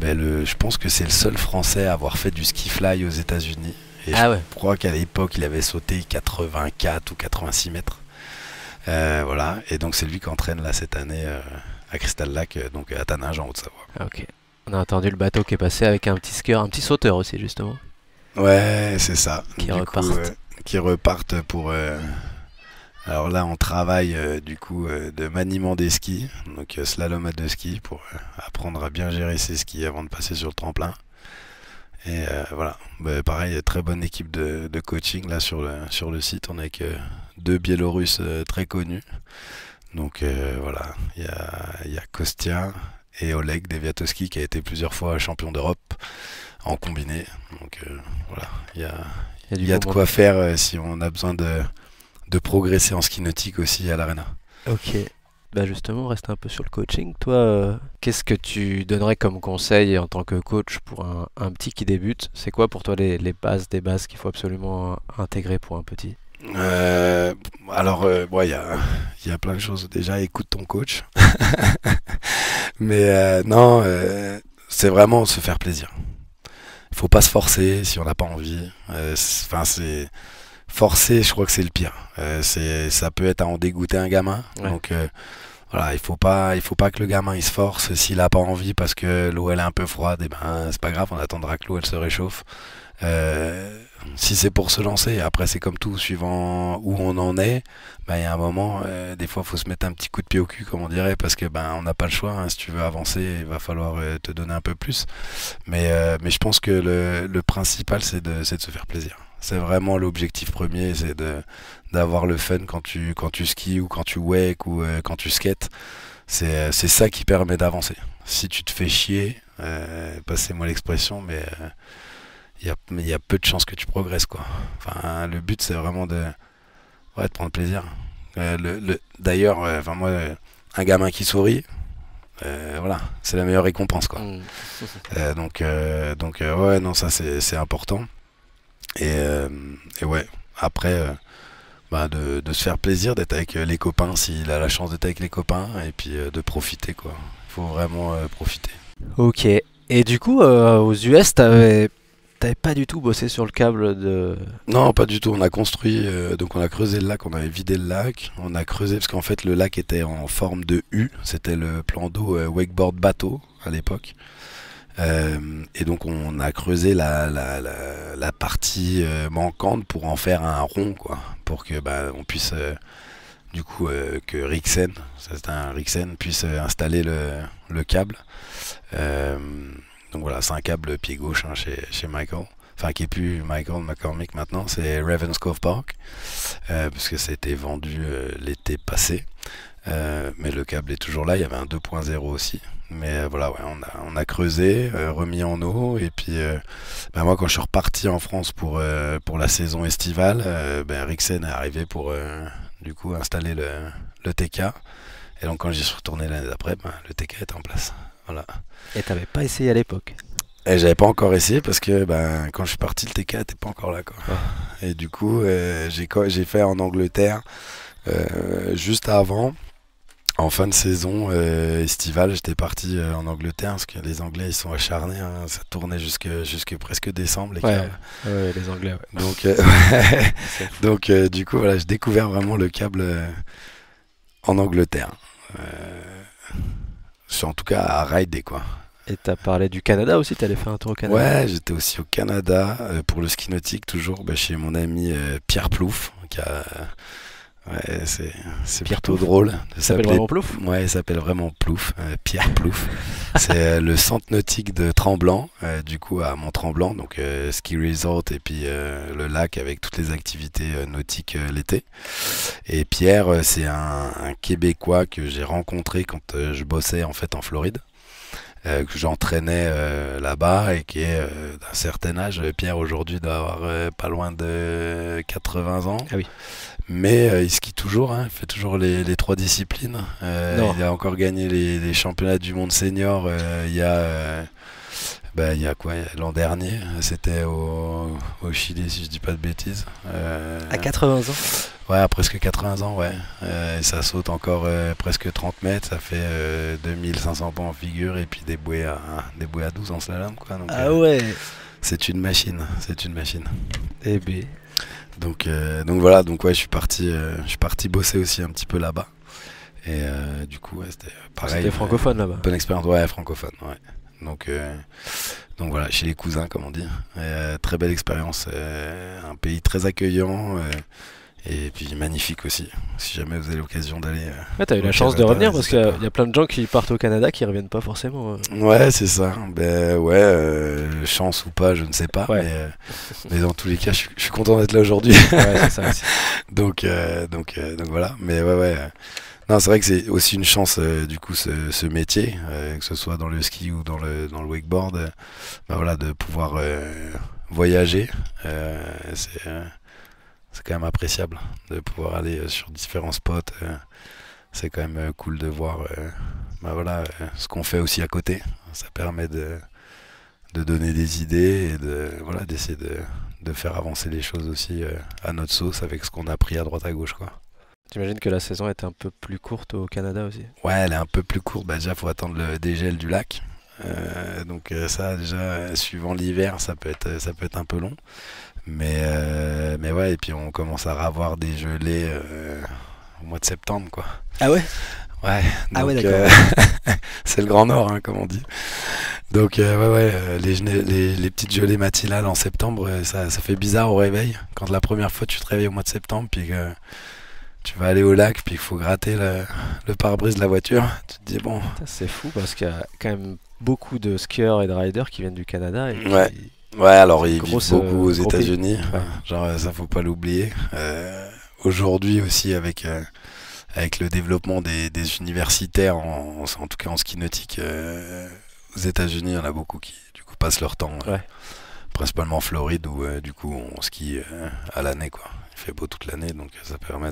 je pense que c'est le seul français à avoir fait du ski fly aux États-Unis. Et Ah ouais. je crois qu'à l'époque, il avait sauté 84 ou 86 mètres. Voilà, et donc c'est lui qui entraîne là cette année à Crystal Lake, donc à Taninges en Haute-Savoie. Ah, ok. On a entendu le bateau qui est passé avec un petit skieur, un petit sauteur aussi, justement. Ouais, c'est ça. Qui Du repartent. coup, qui repartent pour. Alors là, on travaille de maniement des skis, donc slalom à deux skis pour apprendre à bien gérer ses skis avant de passer sur le tremplin. Et voilà, pareil, très bonne équipe de coaching là sur le site. On est avec deux Biélorusses très connus. Donc voilà, il y a Kostia et Oleg Deviatowski qui a été plusieurs fois champion d'Europe en combiné. Donc voilà, il y a de quoi faire si on a besoin de progresser en ski nautique aussi à l'Arena. Ok. Bah justement, on reste un peu sur le coaching. Toi, qu'est-ce que tu donnerais comme conseil en tant que coach pour un petit qui débute? C'est quoi pour toi les bases des bases qu'il faut absolument intégrer pour un petit? Il y a plein de choses. Déjà, écoute ton coach. Mais non, c'est vraiment se faire plaisir. Il faut pas se forcer si on n'a pas envie. Enfin, c'est forcer, je crois que c'est le pire. Ça peut être à en dégoûter un gamin. Ouais. Donc voilà, il faut pas que le gamin il se force s'il a pas envie parce que l'eau elle est un peu froide. Et ben c'est pas grave, on attendra que l'eau elle se réchauffe. Si c'est pour se lancer, après c'est comme tout, suivant où on en est, ben, il y a un moment, des fois faut se mettre un petit coup de pied au cul comme on dirait, parce que ben on n'a pas le choix, hein. Si tu veux avancer, il va falloir te donner un peu plus. Mais je pense que le principal c'est de se faire plaisir. C'est vraiment l'objectif premier, c'est d'avoir le fun quand tu skis ou quand tu wake ou quand tu skates. C'est ça qui permet d'avancer. Si tu te fais chier, passez-moi l'expression, mais il y a peu de chances que tu progresses, quoi. Enfin, le but c'est vraiment de prendre plaisir. D'ailleurs, enfin moi, un gamin qui sourit, voilà, c'est la meilleure récompense, quoi. Ouais, non, ça c'est important. Et ouais, après, bah, de se faire plaisir, d'être avec les copains s'il a la chance d'être avec les copains, et puis de profiter, quoi. Il faut vraiment profiter. Ok. Et du coup, aux US, t'avais pas du tout bossé sur le câble de... Non, pas du tout. On a construit, donc on a creusé le lac, on avait vidé le lac. On a creusé parce qu'en fait le lac était en forme de U. C'était le plan d'eau wakeboard bateau à l'époque. Et donc on a creusé la partie manquante pour en faire un rond, quoi, pour que on puisse du coup que Rixen, ça c'est un Rixen, puisse installer le câble. Donc voilà, c'est un câble pied gauche, hein, chez Michael. Enfin, qui est plus Michael McCormick maintenant, c'est Ravenscroft Park, parce que ça a été vendu l'été passé. Mais le câble est toujours là, il y avait un 2.0 aussi. Mais voilà, ouais, on a creusé, remis en eau, et puis moi quand je suis reparti en France pour la saison estivale, Rixen est arrivé pour du coup installer le TK. Et donc quand j'y suis retourné l'année d'après, le TK est en place. Voilà. Et t'avais pas essayé à l'époque? Et j'avais pas encore essayé parce que quand je suis parti, le TK était pas encore là, quoi. Ouais. Et du coup j'ai fait en Angleterre juste avant. En fin de saison estivale, j'étais parti en Angleterre parce que les Anglais ils sont acharnés, hein, ça tournait jusque presque décembre les câbles. Ouais, les Anglais, ouais. Donc, donc du coup voilà, j'ai découvert vraiment le câble en Angleterre. En tout cas à rider, quoi. Et t'as parlé du Canada aussi, t'allais faire un tour au Canada? Ouais, j'étais aussi au Canada pour le ski nautique, toujours chez mon ami Pierre Plouffe, qui a... Ouais, c'est Pierre plutôt Plouffe. drôle. Il s'appelle vraiment Plouffe? Ouais, il s'appelle vraiment Plouffe, Pierre Plouffe. C'est le centre nautique de Tremblant, du coup à Mont-Tremblant, donc ski resort et puis le lac avec toutes les activités nautiques l'été. Et Pierre, c'est un Québécois que j'ai rencontré quand je bossais en fait en Floride. Que j'entraînais là-bas et qui est d'un certain âge. Pierre aujourd'hui doit avoir pas loin de 80 ans. Ah oui. Mais il skie toujours, hein, il fait toujours les trois disciplines. Il a encore gagné les championnats du monde senior il y a quoi, l'an dernier. C'était au Chili, si je dis pas de bêtises. À 80 ans? Ouais, à presque 80 ans, ouais. Et ça saute encore presque 30 mètres, ça fait 2500 pas en figure et puis des bouées à 12 en slalom, quoi. Donc, Ah ouais. c'est une machine, c'est une machine. Eh ben. Donc voilà, donc ouais, je suis parti bosser aussi un petit peu là-bas. Et du coup, ouais, c'était pareil. C'était francophone là-bas? Bonne expérience, ouais, francophone, ouais. Donc voilà, chez les cousins, comme on dit. Très belle expérience, un pays très accueillant. Et puis magnifique aussi, si jamais vous avez l'occasion d'aller. Ouais, t'as eu la chance de revenir parce qu'il y a plein de gens qui partent au Canada qui reviennent pas forcément. Ouais, c'est ça. Chance ou pas, je ne sais pas. Ouais. Mais dans tous les cas, je suis content d'être là aujourd'hui. Ouais, c'est ça aussi. donc voilà. Mais ouais. Non, c'est vrai que c'est aussi une chance, du coup, ce métier, que ce soit dans le ski ou dans le wakeboard, voilà, de pouvoir voyager. C'est quand même appréciable de pouvoir aller sur différents spots. C'est quand même cool de voir ce qu'on fait aussi à côté. Ça permet de donner des idées et d'essayer de faire avancer les choses aussi à notre sauce avec ce qu'on a appris à droite à gauche, quoi. J'imagine que la saison est un peu plus courte au Canada aussi. Ouais, elle est un peu plus courte. Déjà, il faut attendre le dégel du lac. Donc ça déjà, suivant l'hiver, ça peut être un peu long. Mais ouais, et puis on commence à avoir des gelées au mois de septembre, quoi. Ah ouais? Ouais, Ah ouais, donc d'accord. c'est le Grand Nord, hein, comme on dit. Donc les petites gelées matinales en septembre, ça fait bizarre au réveil. Quand la première fois tu te réveilles au mois de septembre, puis que tu vas aller au lac, puis qu'il faut gratter le pare-brise de la voiture, tu te dis bon, Putain, c'est fou parce qu'il y a quand même beaucoup de skieurs et de riders qui viennent du Canada et ouais. qui... Ouais, alors C'est une ils vivent grosse, beaucoup aux gros pays. États-Unis, Ouais. genre ça faut pas l'oublier. Aujourd'hui aussi avec le développement des universitaires, en tout cas en ski nautique, aux États-Unis, il y en a beaucoup qui du coup passent leur temps, Ouais. principalement en Floride où du coup on skie à l'année, quoi. Il fait beau toute l'année, donc ça permet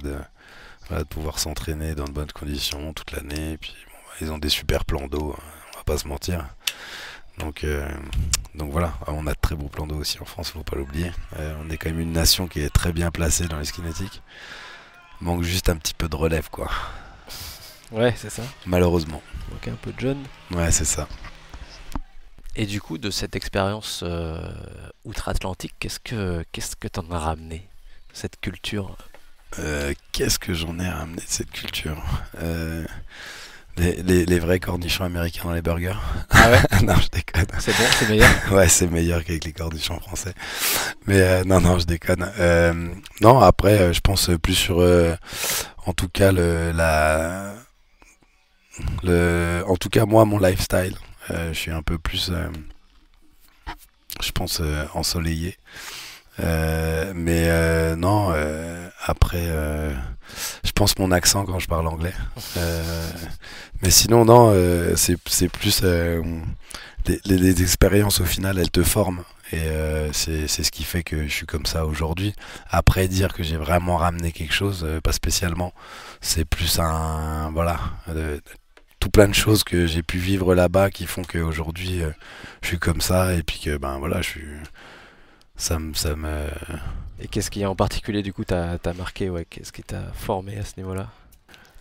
voilà, de pouvoir s'entraîner dans de bonnes conditions toute l'année. Et puis bon, ils ont des super plans d'eau, hein, on va pas se mentir. Donc, euh, donc voilà, on a de très beaux plans d'eau aussi en France, faut pas l'oublier. On est quand même une nation qui est très bien placée dans les skis nautiques. Manque juste un petit peu de relève, quoi. Ouais, c'est ça. Malheureusement. Il manquait un peu de jeunes. Ouais, c'est ça. Et du coup, de cette expérience outre-Atlantique, qu'est-ce que t'en as ramené? Cette culture? Qu'est-ce que j'en ai ramené de cette culture? Les vrais cornichons américains dans les burgers. Ah ouais? Non, je déconne. C'est bon, c'est meilleur? Ouais, c'est meilleur qu'avec les cornichons français. Mais non, je déconne. Non, après, je pense plus sur, en tout cas, en tout cas, moi, mon lifestyle. Je suis un peu plus, je pense, ensoleillé. Mais non, après, je pense mon accent quand je parle anglais. Mais sinon, non, c'est plus les expériences au final, elles te forment. Et c'est ce qui fait que je suis comme ça aujourd'hui. Après, dire que j'ai vraiment ramené quelque chose, pas spécialement. C'est plus voilà, tout plein de choses que j'ai pu vivre là-bas qui font qu'aujourd'hui, je suis comme ça. Et puis que, ben voilà, ça me. Et qu'est-ce qui en particulier du coup t'a marqué, ouais, qu'est-ce qui t'a formé à ce niveau-là?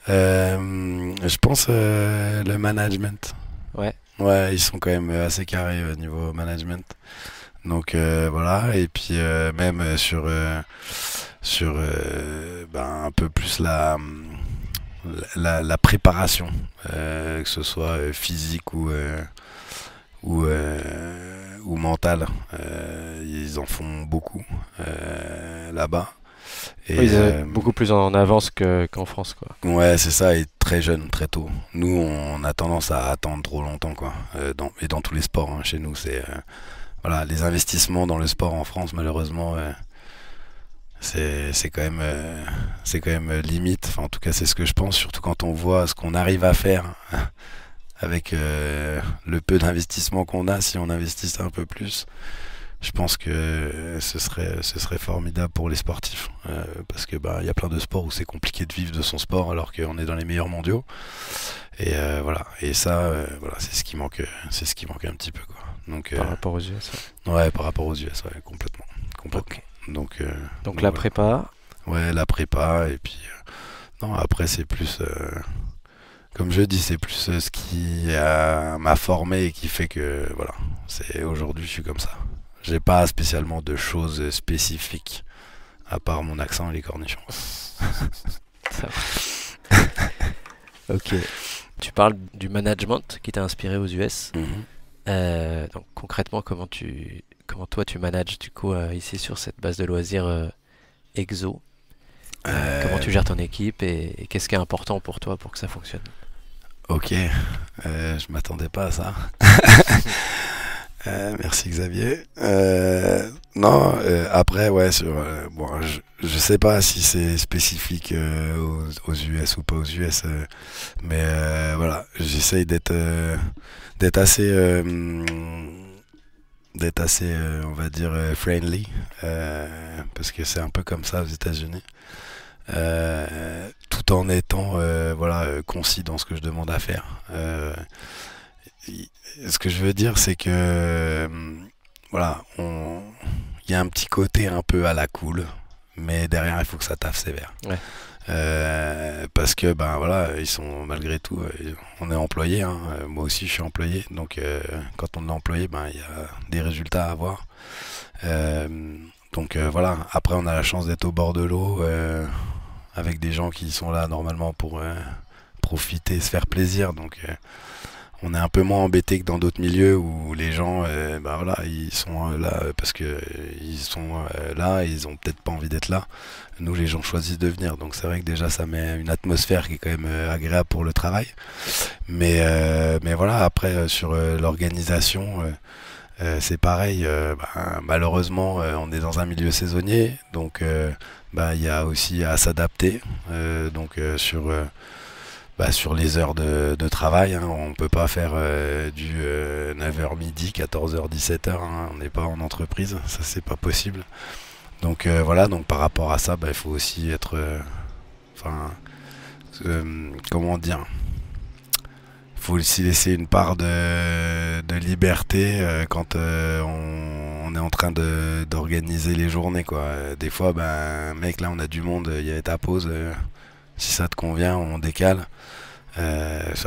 Je pense le management. Ouais. Ouais, ils sont quand même assez carrés au niveau management. Donc voilà, et puis même sur ben, un peu plus la préparation, que ce soit physique ou mentale. Ils en font beaucoup là-bas. Et Ouais, ils étaient beaucoup plus en avance qu'en France, quoi. ouais, c'est ça, et très jeune, très tôt. Nous, on a tendance à attendre trop longtemps, quoi. Et dans tous les sports, hein, chez nous, c'est voilà, les investissements dans le sport en France, malheureusement, c'est quand même limite. Enfin, en tout cas, c'est ce que je pense, surtout quand on voit ce qu'on arrive à faire avec le peu d'investissement qu'on a. Si on investissait un peu plus, je pense que ce serait formidable pour les sportifs, parce que bah il y a plein de sports où c'est compliqué de vivre de son sport alors qu'on est dans les meilleurs mondiaux. Et voilà. Et ça, voilà, c'est ce qui manque un petit peu, quoi. Donc Par rapport aux US. Ouais. ouais, par rapport aux US, ouais, complètement. Ok. Donc, Donc la voilà. prépa. Ouais, la prépa, et puis non, après c'est plus, comme je dis, c'est plus ce qui m'a formé et qui fait que voilà, c'est aujourd'hui je suis comme ça. J'ai pas spécialement de choses spécifiques à part mon accent et les cornichons. Ça va. Ok. Tu parles du management qui t'a inspiré aux US. Mhm. Donc concrètement, comment toi tu manages du coup ici sur cette base de loisirs exo? Comment tu gères ton équipe et qu'est-ce qui est important pour toi pour que ça fonctionne? Ok, je m'attendais pas à ça. Merci Xavier. Non, après, ouais, bon, je sais pas si c'est spécifique aux US ou pas aux US, mais voilà, j'essaye d'être d'être assez, on va dire, friendly, parce que c'est un peu comme ça aux États-Unis. Tout en étant voilà, concis dans ce que je demande à faire. Ce que je veux dire, c'est que voilà, il y a un petit côté un peu à la cool, mais derrière, il faut que ça taffe sévère. Ouais. Parce que ben voilà, ils sont malgré tout, on est employé, hein, moi aussi je suis employé, donc quand on est employé, ben il y a des résultats à avoir. Donc voilà, après on a la chance d'être au bord de l'eau, avec des gens qui sont là normalement pour profiter, se faire plaisir, donc on est un peu moins embêté que dans d'autres milieux où les gens, bah voilà, ils sont là parce que ils sont là, et ils ont peut-être pas envie d'être là. Nous, les gens choisissent de venir, donc c'est vrai que déjà ça met une atmosphère qui est quand même agréable pour le travail. Mais voilà, après sur l'organisation, c'est pareil. Bah, malheureusement, on est dans un milieu saisonnier, donc bah il y a aussi à s'adapter. Bah, sur les heures de travail, hein, on peut pas faire du 9h midi, 14h, 17h, hein, on n'est pas en entreprise, ça c'est pas possible. Donc voilà, donc par rapport à ça, bah, il faut aussi être, enfin, comment dire, il faut aussi laisser une part de liberté quand on est en train d'organiser les journées, quoi. Des fois, ben, mec, là on a du monde, il y a ta pause, si ça te convient, on décale.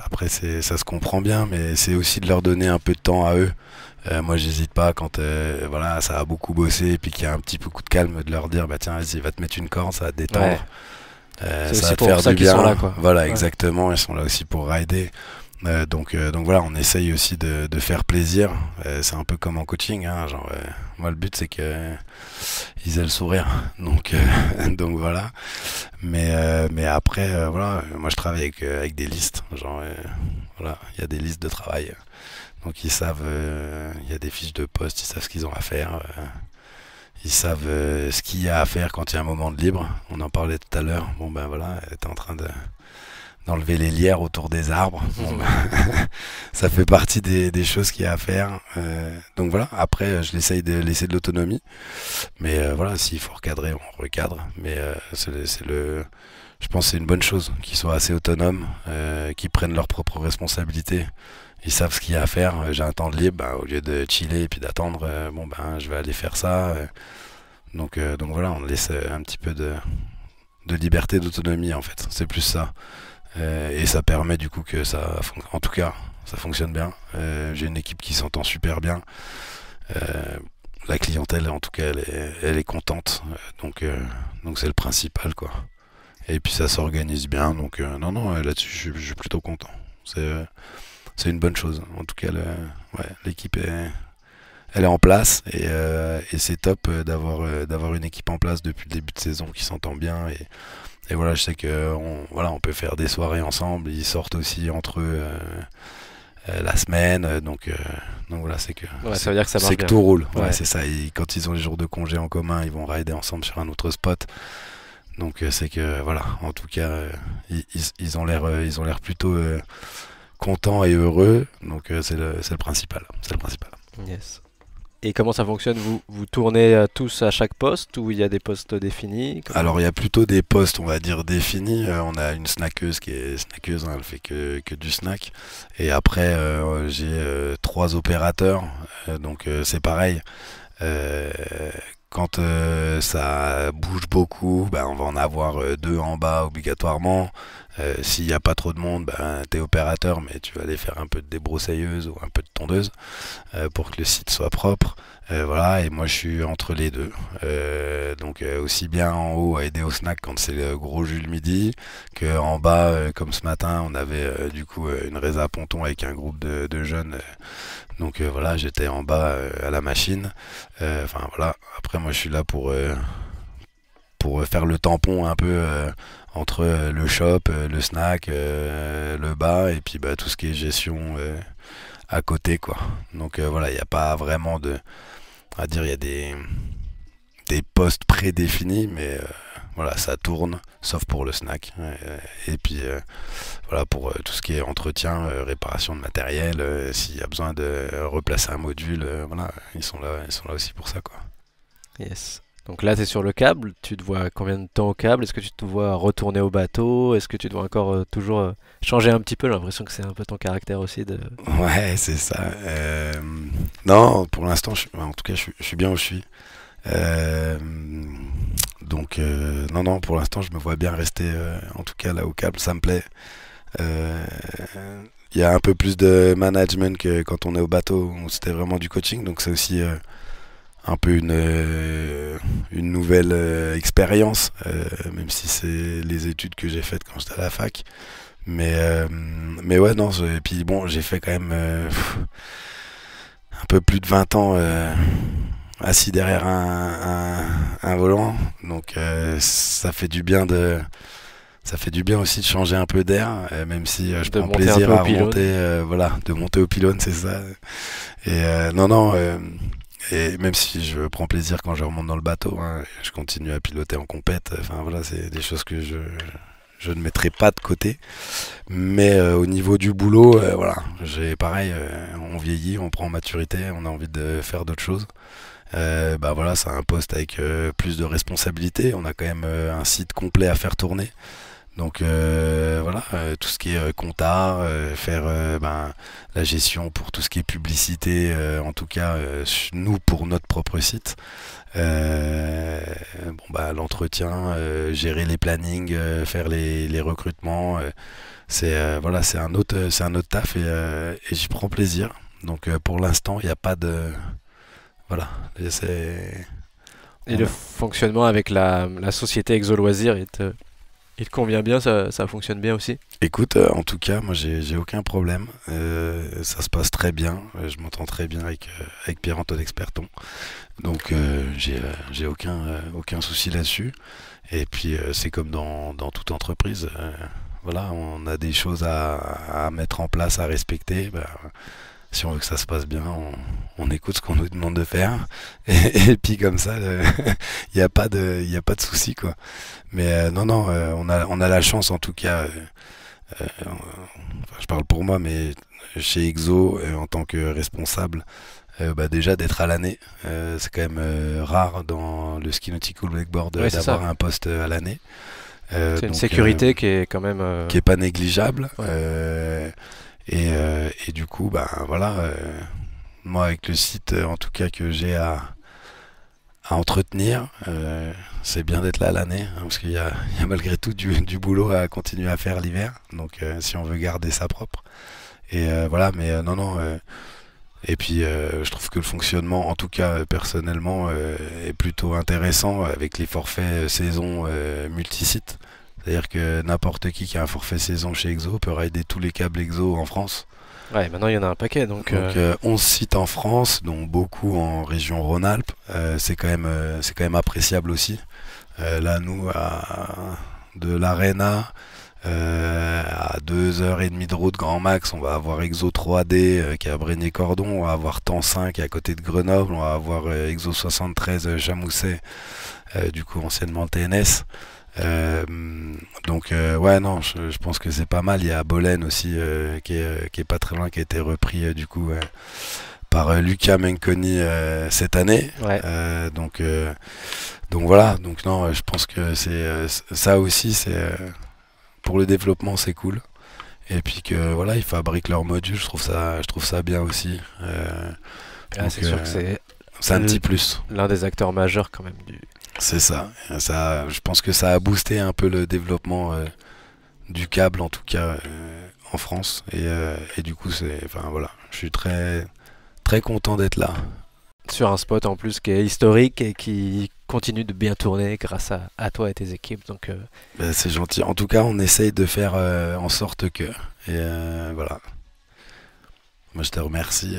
Après, ça se comprend bien, mais c'est aussi de leur donner un peu de temps à eux. Moi, j'hésite pas quand voilà, ça a beaucoup bossé et puis qu'il y a un petit peu coup de calme, de leur dire bah tiens, vas-y, va te mettre une corde, ça va te détendre, Ouais. C'est ça aussi va te pour faire ça du qu'ils bien. sont là, quoi. Voilà, Ouais. exactement, ils sont là aussi pour rider. Donc voilà, on essaye aussi de faire plaisir. C'est un peu comme en coaching, hein, genre moi le but c'est que ils aient le sourire. Donc donc voilà. Mais après voilà, moi je travaille avec des listes, genre voilà, il y a des listes de travail. Donc ils savent, il y a des fiches de poste, ils savent ce qu'ils ont à faire. Ils savent ce qu'il y a à faire quand il y a un moment de libre. On en parlait tout à l'heure. Bon ben voilà, t'es en train d'enlever les lierres autour des arbres. Bon, ben, ça fait partie des choses qu'il y a à faire. Donc voilà, après je l'essaye de laisser de l'autonomie. Mais voilà, s'il faut recadrer, on recadre. Mais je pense que c'est une bonne chose qu'ils soient assez autonomes, qu'ils prennent leurs propres responsabilités. Ils savent ce qu'il y a à faire. J'ai un temps de libre, ben, au lieu de chiller et puis d'attendre, bon ben je vais aller faire ça. Donc voilà, on laisse un petit peu de liberté, d'autonomie en fait. C'est plus ça. Et ça permet du coup que en tout cas, ça fonctionne bien. J'ai une équipe qui s'entend super bien. La clientèle, en tout cas, elle est contente. Donc c'est le principal, quoi. Et puis ça s'organise bien. Donc non, là-dessus, je suis plutôt content. C'est une bonne chose. En tout cas, ouais, l'équipe elle est en place et c'est top d'avoir une équipe en place depuis le début de saison qui s'entend bien. Et voilà, je sais que voilà, on peut faire des soirées ensemble. Ils sortent aussi entre eux la semaine. Donc voilà, Ouais, ça veut dire que ça marche c'est que bien. tout roule. Ouais. Ouais, c'est ça. Quand ils ont les jours de congé en commun, ils vont rider ensemble sur un autre spot. Donc c'est que voilà, en tout cas, ils ont l'air plutôt contents et heureux. Donc c'est le principal. C'est le principal. Yes. Et comment ça fonctionne? Vous tournez tous à chaque poste ou il y a des postes définis? Alors il y a plutôt des postes, on va dire, définis. On a une snackeuse qui est snackeuse, hein, elle fait que du snack. Et après j'ai 3 opérateurs, donc c'est pareil. Euh, Quand ça bouge beaucoup, ben, on va en avoir 2 en bas obligatoirement. S'il n'y a pas trop de monde, ben, t'es opérateur, mais tu vas aller faire un peu de débroussailleuse ou un peu de tondeuse pour que le site soit propre. Voilà, et moi je suis entre les deux. Donc aussi bien en haut à aider au snack quand c'est le gros jus le midi, que en bas, comme ce matin, on avait du coup une résa ponton avec un groupe de jeunes. Donc voilà, j'étais en bas à la machine. Enfin voilà, après moi je suis là pour faire le tampon un peu entre le shop, le snack, le bas et puis bah, tout ce qui est gestion à côté quoi. Donc voilà, il n'y a pas vraiment à dire, il y a des postes prédéfinis, mais voilà, ça tourne, sauf pour le snack. Et puis voilà, pour tout ce qui est entretien, réparation de matériel, s'il y a besoin de replacer un module, voilà, ils sont là aussi pour ça quoi. Yes. Donc là, tu es sur le câble. Tu te vois combien de temps au câble? Est-ce que tu te vois retourner au bateau? Est-ce que tu te vois encore toujours changer un petit peu? J'ai l'impression que c'est un peu ton caractère aussi de... Ouais, c'est ça. Non, pour l'instant, en tout cas, je suis bien où je suis. Donc non, pour l'instant, je me vois bien rester, en tout cas là au câble, ça me plaît. Euh, Il y a un peu plus de management que quand on est au bateau, où c'était vraiment du coaching, donc c'est aussi un peu une nouvelle expérience, même si c'est les études que j'ai faites quand j'étais à la fac. Mais ouais, non, et puis bon, j'ai fait quand même un peu plus de 20 ans assis derrière un volant, donc ça fait du bien aussi de changer un peu d'air, même si je De prends monter un plaisir peu au à pylône. remonter, voilà, de monter au pylône, c'est ça. Et non, et même si je prends plaisir quand je remonte dans le bateau, hein, je continue à piloter en compète. Enfin voilà, c'est des choses que je ne mettrai pas de côté. Mais au niveau du boulot, voilà, j'ai pareil, on vieillit, on prend en maturité, on a envie de faire d'autres choses. Bah voilà, c'est un poste avec plus de responsabilités. On a quand même un site complet à faire tourner. Donc voilà, tout ce qui est compta, faire la gestion pour tout ce qui est publicité, en tout cas nous pour notre propre site. Bon bah l'entretien, gérer les plannings, faire les recrutements, voilà, c'est un autre taf et j'y prends plaisir. Donc pour l'instant il n'y a pas de voilà, c'est Et on le a- fonctionnement avec la société Exo Loisirs, il te convient bien, ça fonctionne bien aussi? Écoute, en tout cas, moi j'ai aucun problème. Ça se passe très bien. Je m'entends très bien avec Pierre-Antoine Experton. Donc j'ai aucun souci là-dessus. Et puis c'est comme dans toute entreprise. Voilà, on a des choses à mettre en place, à respecter. Bah, si on veut que ça se passe bien, on écoute ce qu'on nous demande de faire. Et puis comme ça, il y a pas de souci quoi. Mais non, on a la chance en tout cas. Enfin, je parle pour moi, mais chez Exo, en tant que responsable, bah déjà d'être à l'année, c'est quand même rare dans le ski nautique ou le wakeboard Ouais, c'est ça. d'avoir un poste à l'année. C'est une Donc sécurité qui est quand même. qui est pas négligeable. Ouais. Et du coup, ben voilà, moi avec le site en tout cas que j'ai à entretenir, c'est bien d'être là à l'année, hein, parce il y a malgré tout du boulot à continuer à faire l'hiver, donc si on veut garder ça propre. Et voilà, mais non. Et puis je trouve que le fonctionnement, en tout cas personnellement, est plutôt intéressant avec les forfaits saison multisites. C'est-à-dire que n'importe qui a un forfait saison chez Exo peut rider tous les câbles Exo en France. Ouais, maintenant il y en a un paquet, donc. Donc 11 sites en France, dont beaucoup en région Rhône-Alpes. C'est quand même appréciable aussi. Là, nous, de l'Arena, à 2h30 de route grand max, on va avoir Exo 3D qui est à Brégné-Cordon, on va avoir Temps 5 qui est à côté de Grenoble, on va avoir Exo 73 Chamousset, du coup anciennement TNS. Euh, donc ouais non, je pense que c'est pas mal. Il y a Bolène aussi qui est pas très loin, qui a été repris du coup par Luca Menconi cette année. Ouais. Donc voilà, donc non, je pense que c'est ça aussi, c'est pour le développement, c'est cool. Et puis que voilà, ils fabriquent leurs modules, je trouve ça bien aussi. Ah, Donc c'est sûr que c'est un petit plus. l'un des acteurs majeurs quand même du. C'est ça. Ça. Je pense que ça a boosté un peu le développement du câble, en tout cas en France. Et du coup, enfin voilà, je suis très content d'être là. Sur un spot en plus qui est historique et qui continue de bien tourner grâce à toi et tes équipes. Donc, Ben, c'est gentil. En tout cas, on essaye de faire en sorte que. Et voilà. Moi, je te remercie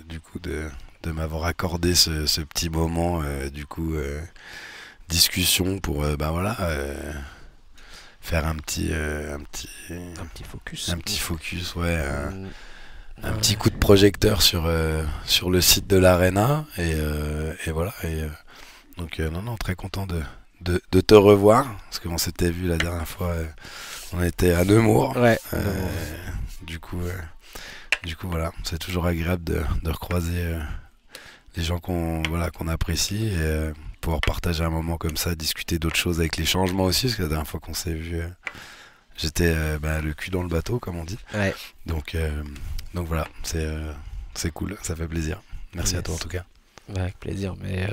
du coup de m'avoir accordé ce petit moment, du coup, discussion pour, ben voilà, faire un petit focus. ouais, Mm, un ouais. petit coup de projecteur sur le site de l'Arena et voilà. Donc non, très content de te revoir parce qu'on s'était vu la dernière fois, on était à Nemours. Ouais. Du coup, voilà, c'est toujours agréable de recroiser les gens qu'on apprécie et pouvoir partager un moment comme ça, discuter d'autres choses avec les changements aussi, parce que la dernière fois qu'on s'est vu, j'étais le cul dans le bateau, comme on dit. Ouais. Donc voilà, c'est cool, ça fait plaisir. Merci à toi en Yes. tout cas. Ouais, avec plaisir, mais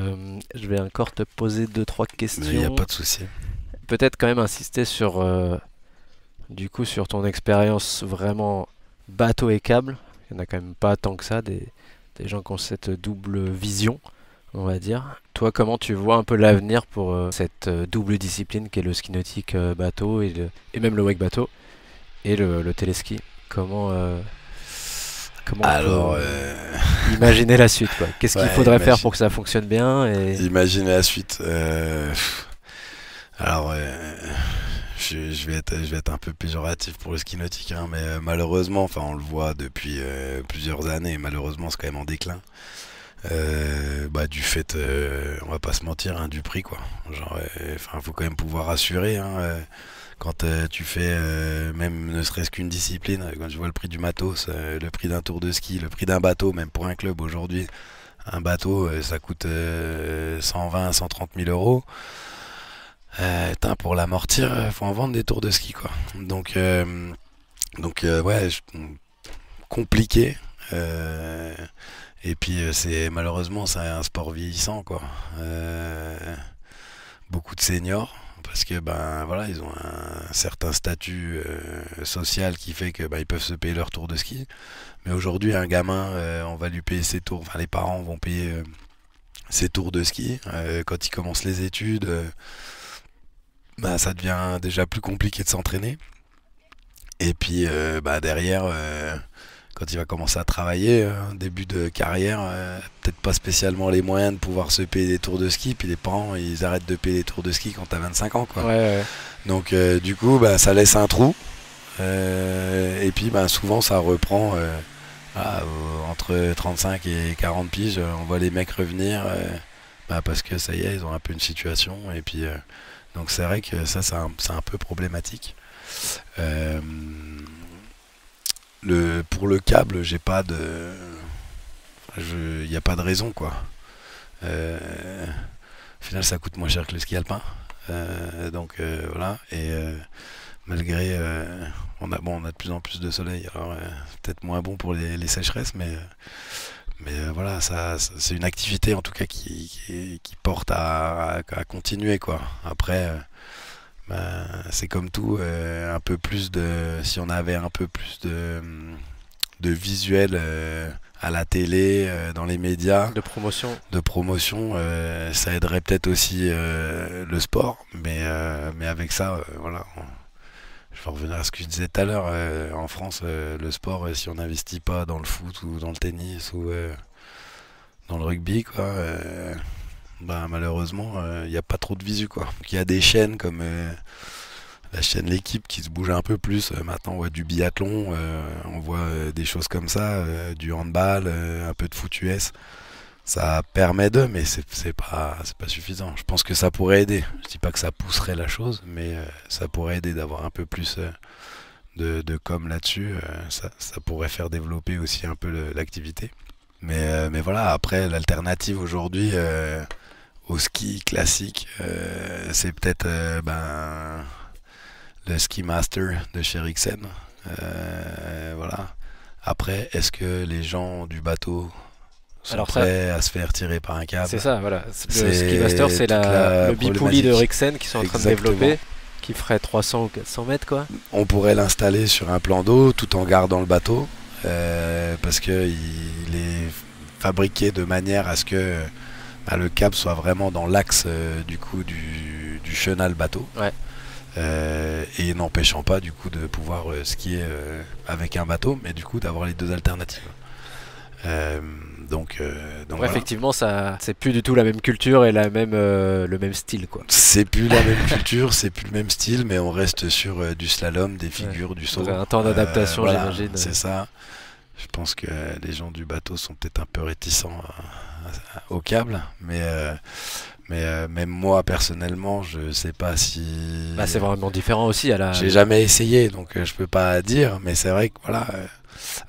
je vais encore te poser deux, trois Mais il n'y a questions. pas de souci. Peut-être quand même insister sur, du coup, sur ton expérience vraiment bateau et câble. Il n'y en a quand même pas tant que ça, des gens qui ont cette double vision, on va dire. Toi, comment tu vois un peu l'avenir pour cette double discipline qui est le ski nautique bateau et même le wake bateau et le téléski? Comment on Alors, peut imaginer la suite, quoi? Qu'est-ce qu'il ouais, faudrait faire pour que ça fonctionne bien imaginez la suite. Alors, je vais être un peu péjoratif pour le ski nautique, hein, mais malheureusement, enfin, on le voit depuis plusieurs années, malheureusement, c'est quand même en déclin. Du fait, on va pas se mentir, hein, du prix, quoi. Genre, enfin, faut quand même pouvoir assurer, hein, quand tu fais même ne serait-ce qu'une discipline, quand je vois le prix du matos, le prix d'un tour de ski, le prix d'un bateau, même pour un club aujourd'hui, un bateau ça coûte 120, 130 000 euros. Pour l'amortir, faut en vendre des tours de ski, quoi. Ouais, compliqué. Euh, et puis c'est malheureusement c'est un sport vieillissant, quoi. Beaucoup de seniors parce que ben voilà ils ont un certain statut social qui fait que ben, ils peuvent se payer leur tour de ski. Mais aujourd'hui un gamin on va lui payer ses tours, enfin les parents vont payer ses tours de ski quand il commence les études. Bah, ça devient déjà plus compliqué de s'entraîner. Et puis derrière, quand il va commencer à travailler, début de carrière, peut-être pas spécialement les moyens de pouvoir se payer des tours de ski. Puis les parents, ils arrêtent de payer des tours de ski quand t'as 25 ans, quoi. Ouais, ouais. Donc du coup, bah, ça laisse un trou. Et puis bah, souvent, ça reprend entre 35 et 40 piges. On voit les mecs revenir parce que ça y est, ils ont un peu une situation. Et puis donc c'est vrai que ça, c'est un peu problématique. Euh, pour le câble, j'ai pas de, il n'y a pas de raison, quoi. Au final, ça coûte moins cher que le ski alpin. Voilà. Et malgré, on a de plus en plus de soleil. Alors c'est peut-être moins bon pour les sécheresses, mais voilà, c'est une activité en tout cas qui porte à continuer, quoi. Après. C'est comme tout, un peu plus de, si on avait un peu plus de visuel à la télé, dans les médias, De promotion. ça aiderait peut-être aussi le sport, mais avec ça, voilà, je vais revenir à ce que je disais tout à l'heure, en France, le sport, si on n'investit pas dans le foot ou dans le tennis ou dans le rugby, quoi. Malheureusement, il n'y a pas trop de visu, quoi. Donc, il y a des chaînes comme la chaîne L'équipe qui se bouge un peu plus. Maintenant, on voit du biathlon, on voit des choses comme ça, du handball, un peu de foot US. Ça permet d'eux, mais c'est pas suffisant. Je pense que ça pourrait aider. Je dis pas que ça pousserait la chose, mais ça pourrait aider d'avoir un peu plus de com là-dessus. Ça pourrait faire développer aussi un peu l'activité. Mais voilà, après, l'alternative aujourd'hui au ski classique, c'est peut-être le Ski Master de chez Rixen. Voilà. Après, est-ce que les gens du bateau sont Alors prêts à se faire tirer par un câble? c'est ça, voilà. Le C'est Ski Master, c'est toute la le bipoulis de problématique. Rixen qui sont en train de Exactement. développer, qui ferait 300 ou 400 mètres, quoi. On pourrait l'installer sur un plan d'eau tout en gardant le bateau, parce que il est fabriqué de manière à ce que le câble soit vraiment dans l'axe du chenal bateau. Ouais. Et n'empêchant pas du coup de pouvoir skier avec un bateau, mais du coup d'avoir les deux alternatives. Donc Ouais, voilà. effectivement, ça, c'est plus du tout la même culture et le même style, quoi. C'est plus la même culture, c'est plus le même style, mais on reste sur du slalom, des figures, du saut. Un temps d'adaptation, Voilà, j'imagine. c'est ça. Je pense que les gens du bateau sont peut-être un peu réticents au câble, mais même moi personnellement, je sais pas si. C'est vraiment différent aussi à la. J'ai jamais essayé, donc je peux pas dire, mais c'est vrai que voilà.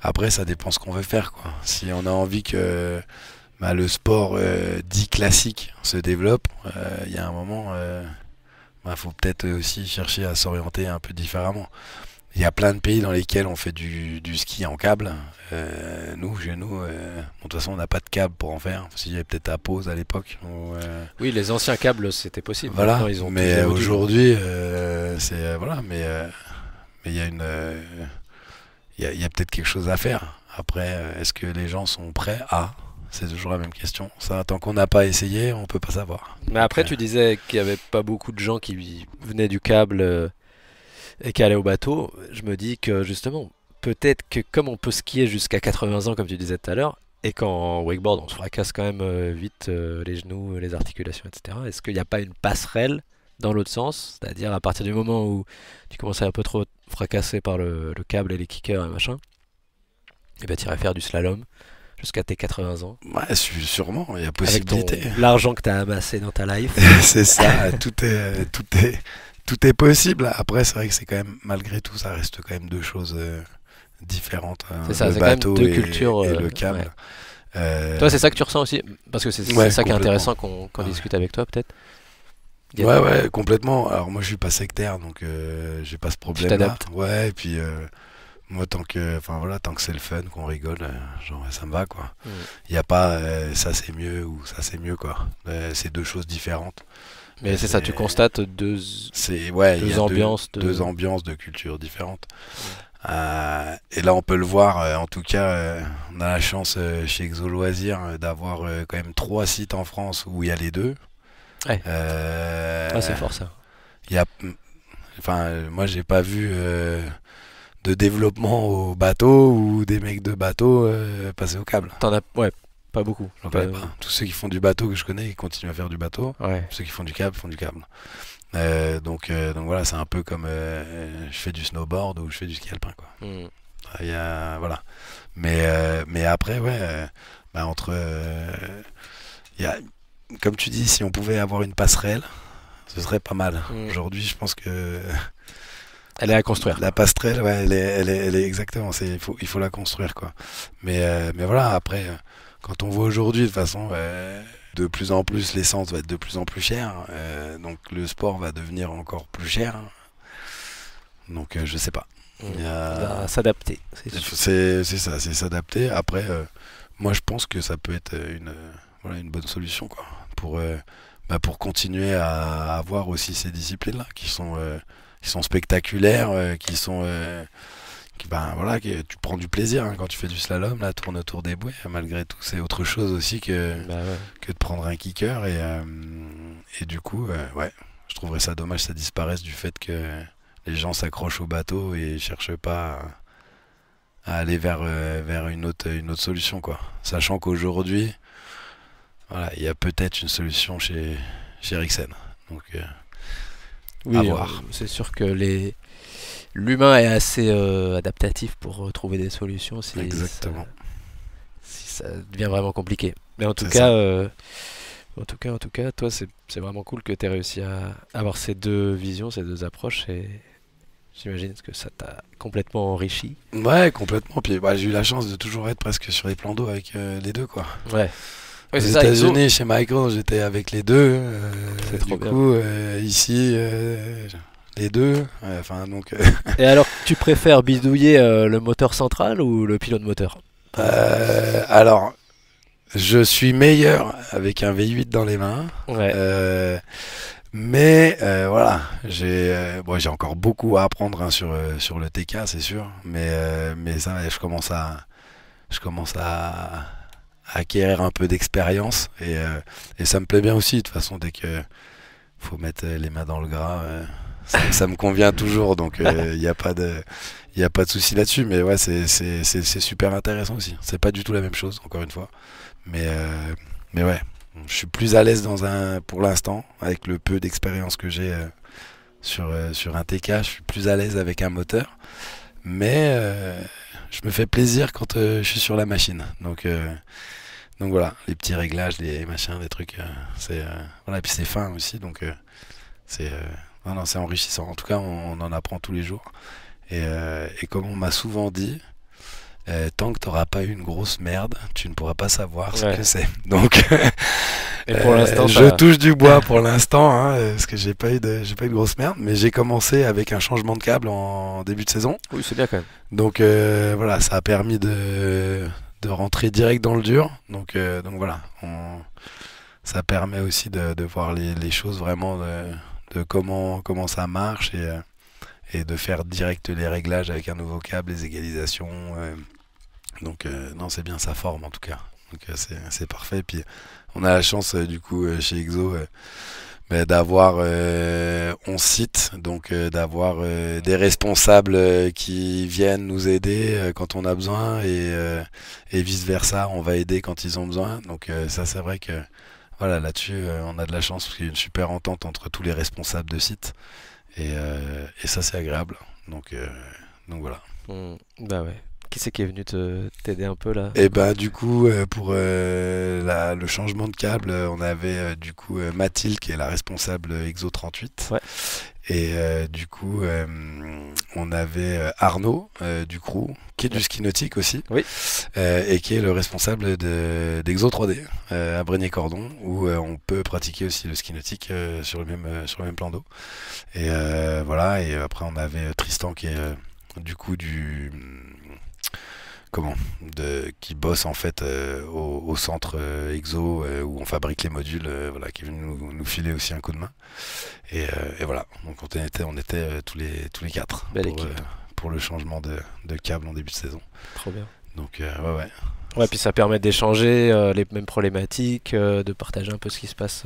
Après, ça dépend ce qu'on veut faire, quoi. Si on a envie que le sport dit classique se développe, il y a un moment, faut peut-être aussi chercher à s'orienter un peu différemment. il y a plein de pays dans lesquels on fait du ski en câble. Nous, chez nous, bon, de toute façon, on n'a pas de câble pour en faire. S'il y avait peut-être à pause à l'époque. Oui, les anciens câbles, c'était possible. Voilà. Maintenant, ils ont Mais tous aujourd'hui, voilà. Mais il y a il y a peut-être quelque chose à faire. Après, est-ce que les gens sont prêts à? C'est toujours la même question. Ça, tant qu'on n'a pas essayé, on peut pas savoir. Mais après, tu disais qu'il n'y avait pas beaucoup de gens qui venaient du câble et qui allaient au bateau. Je me dis que justement, peut-être que comme on peut skier jusqu'à 80 ans, comme tu disais tout à l'heure, et qu'en wakeboard, on se fracasse quand même vite les genoux, les articulations, etc. Est-ce qu'il n'y a pas une passerelle dans l'autre sens? C'est-à-dire à partir du moment où tu commençais un peu trop fracassé par le câble et les kickers et machin, et ben tu irais faire du slalom jusqu'à tes 80 ans. Ouais, sûrement, il y a Avec possibilité. l'argent que tu as amassé dans ta life. C'est ça, tout est possible. Après, c'est vrai que c'est quand même, malgré tout, ça reste quand même deux choses différentes. C'est ça, le c'est quand même bateau deux et, cultures. et le câble. Ouais. Toi, c'est ça que tu ressens aussi? Parce que c'est Ouais, ça qui est complètement. intéressant qu'on Ah ouais. discute avec toi, peut-être. Ouais, complètement. Alors moi, je suis pas sectaire, donc j'ai pas ce problème-là. t'adaptes. Ouais, et puis moi, enfin voilà, tant que c'est le fun, qu'on rigole, genre ça me va quoi. Mm. Il y a pas ça c'est mieux ou ça c'est mieux quoi. C'est deux choses différentes. Mais c'est ça, tu constates deux Il y a ambiances. deux ambiances de cultures différentes. Et là, on peut le voir. En tout cas, on a la chance chez Exo Loisirs d'avoir quand même 3 sites en France où il y a les deux. Ouais. C'est fort ça. Il y a, enfin, moi, j'ai pas vu de développement au bateau ou des mecs de bateau passer au câble. T'en as, ouais, pas beaucoup. J'en connais pas. Tous ceux qui font du bateau que je connais, ils continuent à faire du bateau. Ouais. Ceux qui font du câble font du câble. Donc voilà, c'est un peu comme je fais du snowboard ou je fais du ski alpin quoi. Mm. Voilà. Mais après entre comme tu dis, si on pouvait avoir une passerelle, ce serait pas mal. Aujourd'hui, je pense que elle est à construire. La passerelle, ouais, elle est exactement. Il faut la construire quoi. Mais voilà, après, quand on voit aujourd'hui de toute façon. De plus en plus, l'essence va être de plus en plus chère, donc le sport va devenir encore plus cher. Donc je sais pas. Il va s'adapter. C'est ça, c'est s'adapter. Après, moi je pense que ça peut être une bonne solution quoi, pour continuer à avoir aussi ces disciplines-là qui sont spectaculaires, que tu prends du plaisir hein, quand tu fais du slalom, là, tourne autour des bouées, malgré tout, c'est autre chose aussi que de prendre un kicker et du coup, je trouverais ça dommage que ça disparaisse du fait que les gens s'accrochent au bateau et cherchent pas à aller vers une autre solution, quoi. Sachant qu'aujourd'hui, voilà, il y a peut-être une solution chez Rixen. Donc, à voir. C'est sûr que l'humain est assez adaptatif pour trouver des solutions si ça devient vraiment compliqué. Mais en tout cas, toi, c'est vraiment cool que tu aies réussi à avoir ces deux visions, ces deux approches. Et j'imagine que ça t'a complètement enrichi. Ouais, complètement. Puis j'ai eu la chance de toujours être presque sur les plans d'eau avec les deux, quoi. Ouais. Aux États-Unis, chez Michael, j'étais avec les deux. C'est trop bien. Du coup, ici, les deux. Donc. Et alors, tu préfères bidouiller le moteur central ou le pilote moteur? Alors, je suis meilleur avec un V8 dans les mains. Ouais. Mais voilà, j'ai encore beaucoup à apprendre hein, sur le TK, c'est sûr. Mais ça, je commence à acquérir un peu d'expérience et ça me plaît bien aussi. De toute façon, dès que faut mettre les mains dans le gras, ça me convient toujours. Donc il n'y a pas de souci là-dessus. Mais ouais, c'est super intéressant aussi. C'est pas du tout la même chose, encore une fois. Mais ouais. Je suis plus à l'aise pour l'instant, avec le peu d'expérience que j'ai sur un TK, je suis plus à l'aise avec un moteur. Mais je me fais plaisir quand je suis sur la machine. Donc voilà, les petits réglages, les machins, des trucs, voilà, et puis c'est fin aussi, donc c'est enrichissant. En tout cas, on en apprend tous les jours. Et comme on m'a souvent dit, tant que tu n'auras pas eu une grosse merde, tu ne pourras pas savoir ce que c'est. Donc Et pour l'instant, je touche du bois pour l'instant, hein, parce que j'ai pas eu de grosse merde, mais j'ai commencé avec un changement de câble en début de saison. Oui, c'est bien quand même. Donc voilà, ça a permis de rentrer direct dans le dur. Donc voilà, ça permet aussi de voir les choses vraiment de comment ça marche et de faire direct les réglages avec un nouveau câble, les égalisations. Donc non, c'est bien, ça forme en tout cas. Donc c'est parfait. Puis on a la chance du coup chez Exo d'avoir 11 sites, donc d'avoir des responsables qui viennent nous aider quand on a besoin et vice versa, on va aider quand ils ont besoin. Donc ça c'est vrai que voilà, là-dessus on a de la chance parce qu'il y a une super entente entre tous les responsables de sites et ça c'est agréable. Donc voilà. Bah ouais. Qui c'est qui est venu t'aider un peu là? Et ben du coup pour le changement de câble, on avait du coup Mathilde qui est la responsable Exo 38. Ouais. Et du coup on avait Arnaud du crew qui est du ski nautique aussi. Oui. Et qui est le responsable d'Exo 3D à Brenier-Cordon où on peut pratiquer aussi le ski nautique sur le même plan d'eau. Et voilà, et après on avait Tristan qui est du coup qui bosse en fait au centre Exo où on fabrique les modules, voilà, qui est venu nous filer aussi un coup de main. Et voilà, donc on était tous les quatre pour le changement de câble en début de saison. Trop bien. Donc ouais. Ouais, puis ça permet d'échanger les mêmes problématiques, de partager un peu ce qui se passe.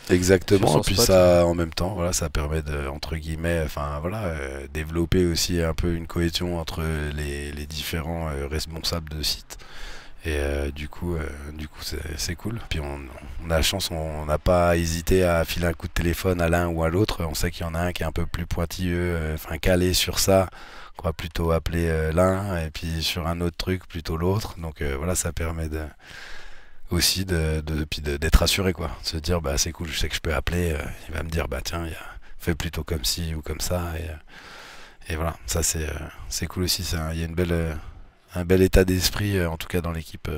Exactement, et puis ça en même temps, voilà, ça permet de, entre guillemets, enfin voilà, développer aussi un peu une cohésion entre les différents responsables de site. Et du coup c'est cool. Puis on a la chance, on n'a pas hésité à filer un coup de téléphone à l'un ou à l'autre. On sait qu'il y en a un qui est un peu plus pointilleux, enfin calé sur ça, qu'on va plutôt appeler l'un, et puis sur un autre truc plutôt l'autre. Donc voilà, ça permet aussi d'être rassuré, quoi, de se dire bah c'est cool, je sais que je peux appeler, il va me dire bah tiens, fais plutôt comme ci ou comme ça, et voilà, ça c'est cool aussi, il y a un bel état d'esprit en tout cas dans l'équipe,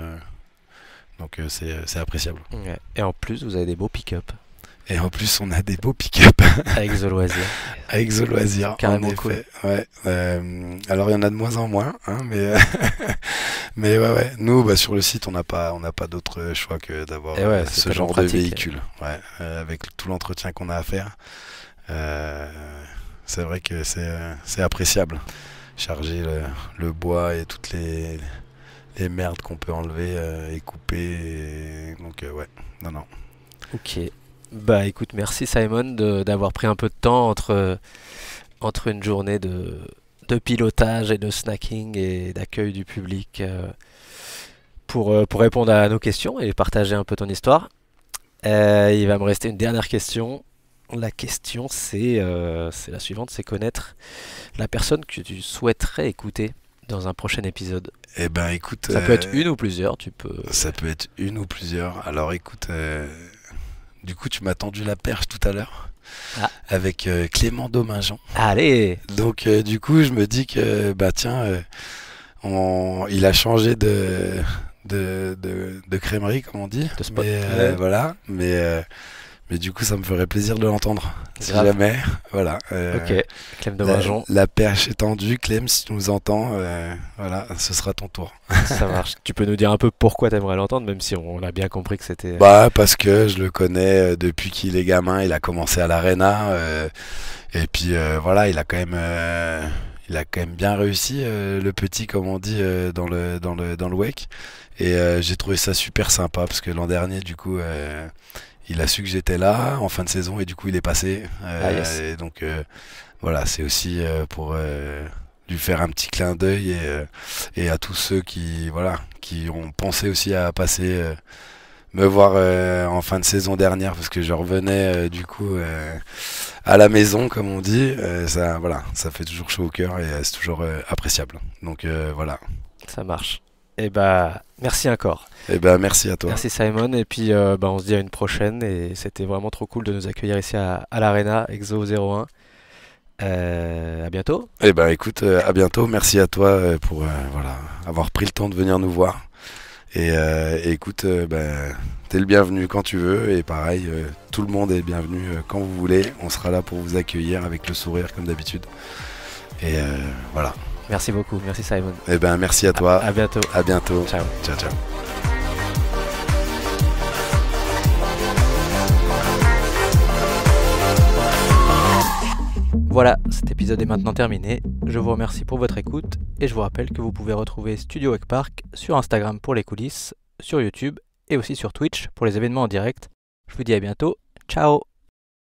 donc c'est appréciable. Ouais. Et en plus vous avez des beaux pick-up. Et en plus, on a des beaux pick-up. Avec The Loisir. Avec The Loisir, carrément en effet. Cool. Ouais. Alors, il y en a de moins en moins, hein, mais mais ouais. Nous, bah, sur le site, on n'a pas d'autre choix que d'avoir ce genre de véhicule. Ouais. Avec tout l'entretien qu'on a à faire, c'est vrai que c'est appréciable. Charger le bois et toutes les merdes qu'on peut enlever et couper. Donc, ouais. Non. Ok. Bah écoute, merci Simon d'avoir pris un peu de temps entre une journée de pilotage et de snacking et d'accueil du public pour répondre à nos questions et partager un peu ton histoire. Il va me rester une dernière question. La question c'est la suivante, c'est connaître la personne que tu souhaiterais écouter dans un prochain épisode. Eh ben écoute... Ça peut être une ou plusieurs, tu peux... Ça peut être une ou plusieurs. Alors écoute... Du coup, tu m'as tendu la perche tout à l'heure avec Clément Dominjon. Allez. Donc, du coup, je me dis que bah tiens, il a changé de crèmerie, comme on dit. De spot. Voilà, mais du coup, ça me ferait plaisir de l'entendre. Si jamais, voilà. Ok. Clem Dominjon. La perche est tendue, Clem, si tu nous entends, voilà, ce sera ton tour. Ça marche. Tu peux nous dire un peu pourquoi tu aimerais l'entendre, même si on a bien compris que c'était... Bah parce que je le connais depuis qu'il est gamin, il a commencé à l'Arena, et puis voilà, il a quand même bien réussi, le petit, comme on dit, dans le WEC, et j'ai trouvé ça super sympa parce que l'an dernier, du coup, il a su que j'étais là en fin de saison et du coup il est passé, yes. Et donc voilà, c'est aussi pour lui faire un petit clin d'œil et à tous ceux qui ont pensé aussi à passer me voir en fin de saison dernière parce que je revenais du coup à la maison, comme on dit, ça fait toujours chaud au cœur et c'est toujours appréciable. Donc voilà. Ça marche. Et bah merci encore. Et bah merci à toi. Merci Simon, et puis on se dit à une prochaine, et c'était vraiment trop cool de nous accueillir ici à l'Arena Exo 01. À bientôt. Et bah écoute, à bientôt. Merci à toi pour avoir pris le temps de venir nous voir. Écoute, t'es le bienvenu quand tu veux, et pareil, tout le monde est bienvenu quand vous voulez. On sera là pour vous accueillir avec le sourire comme d'habitude. Et voilà. Merci beaucoup, merci Simon. Eh ben merci à toi. À bientôt. À bientôt. Ciao. Ciao, ciao. Voilà, cet épisode est maintenant terminé. Je vous remercie pour votre écoute et je vous rappelle que vous pouvez retrouver Studio Wake Park sur Instagram pour les coulisses, sur YouTube et aussi sur Twitch pour les événements en direct. Je vous dis à bientôt. Ciao!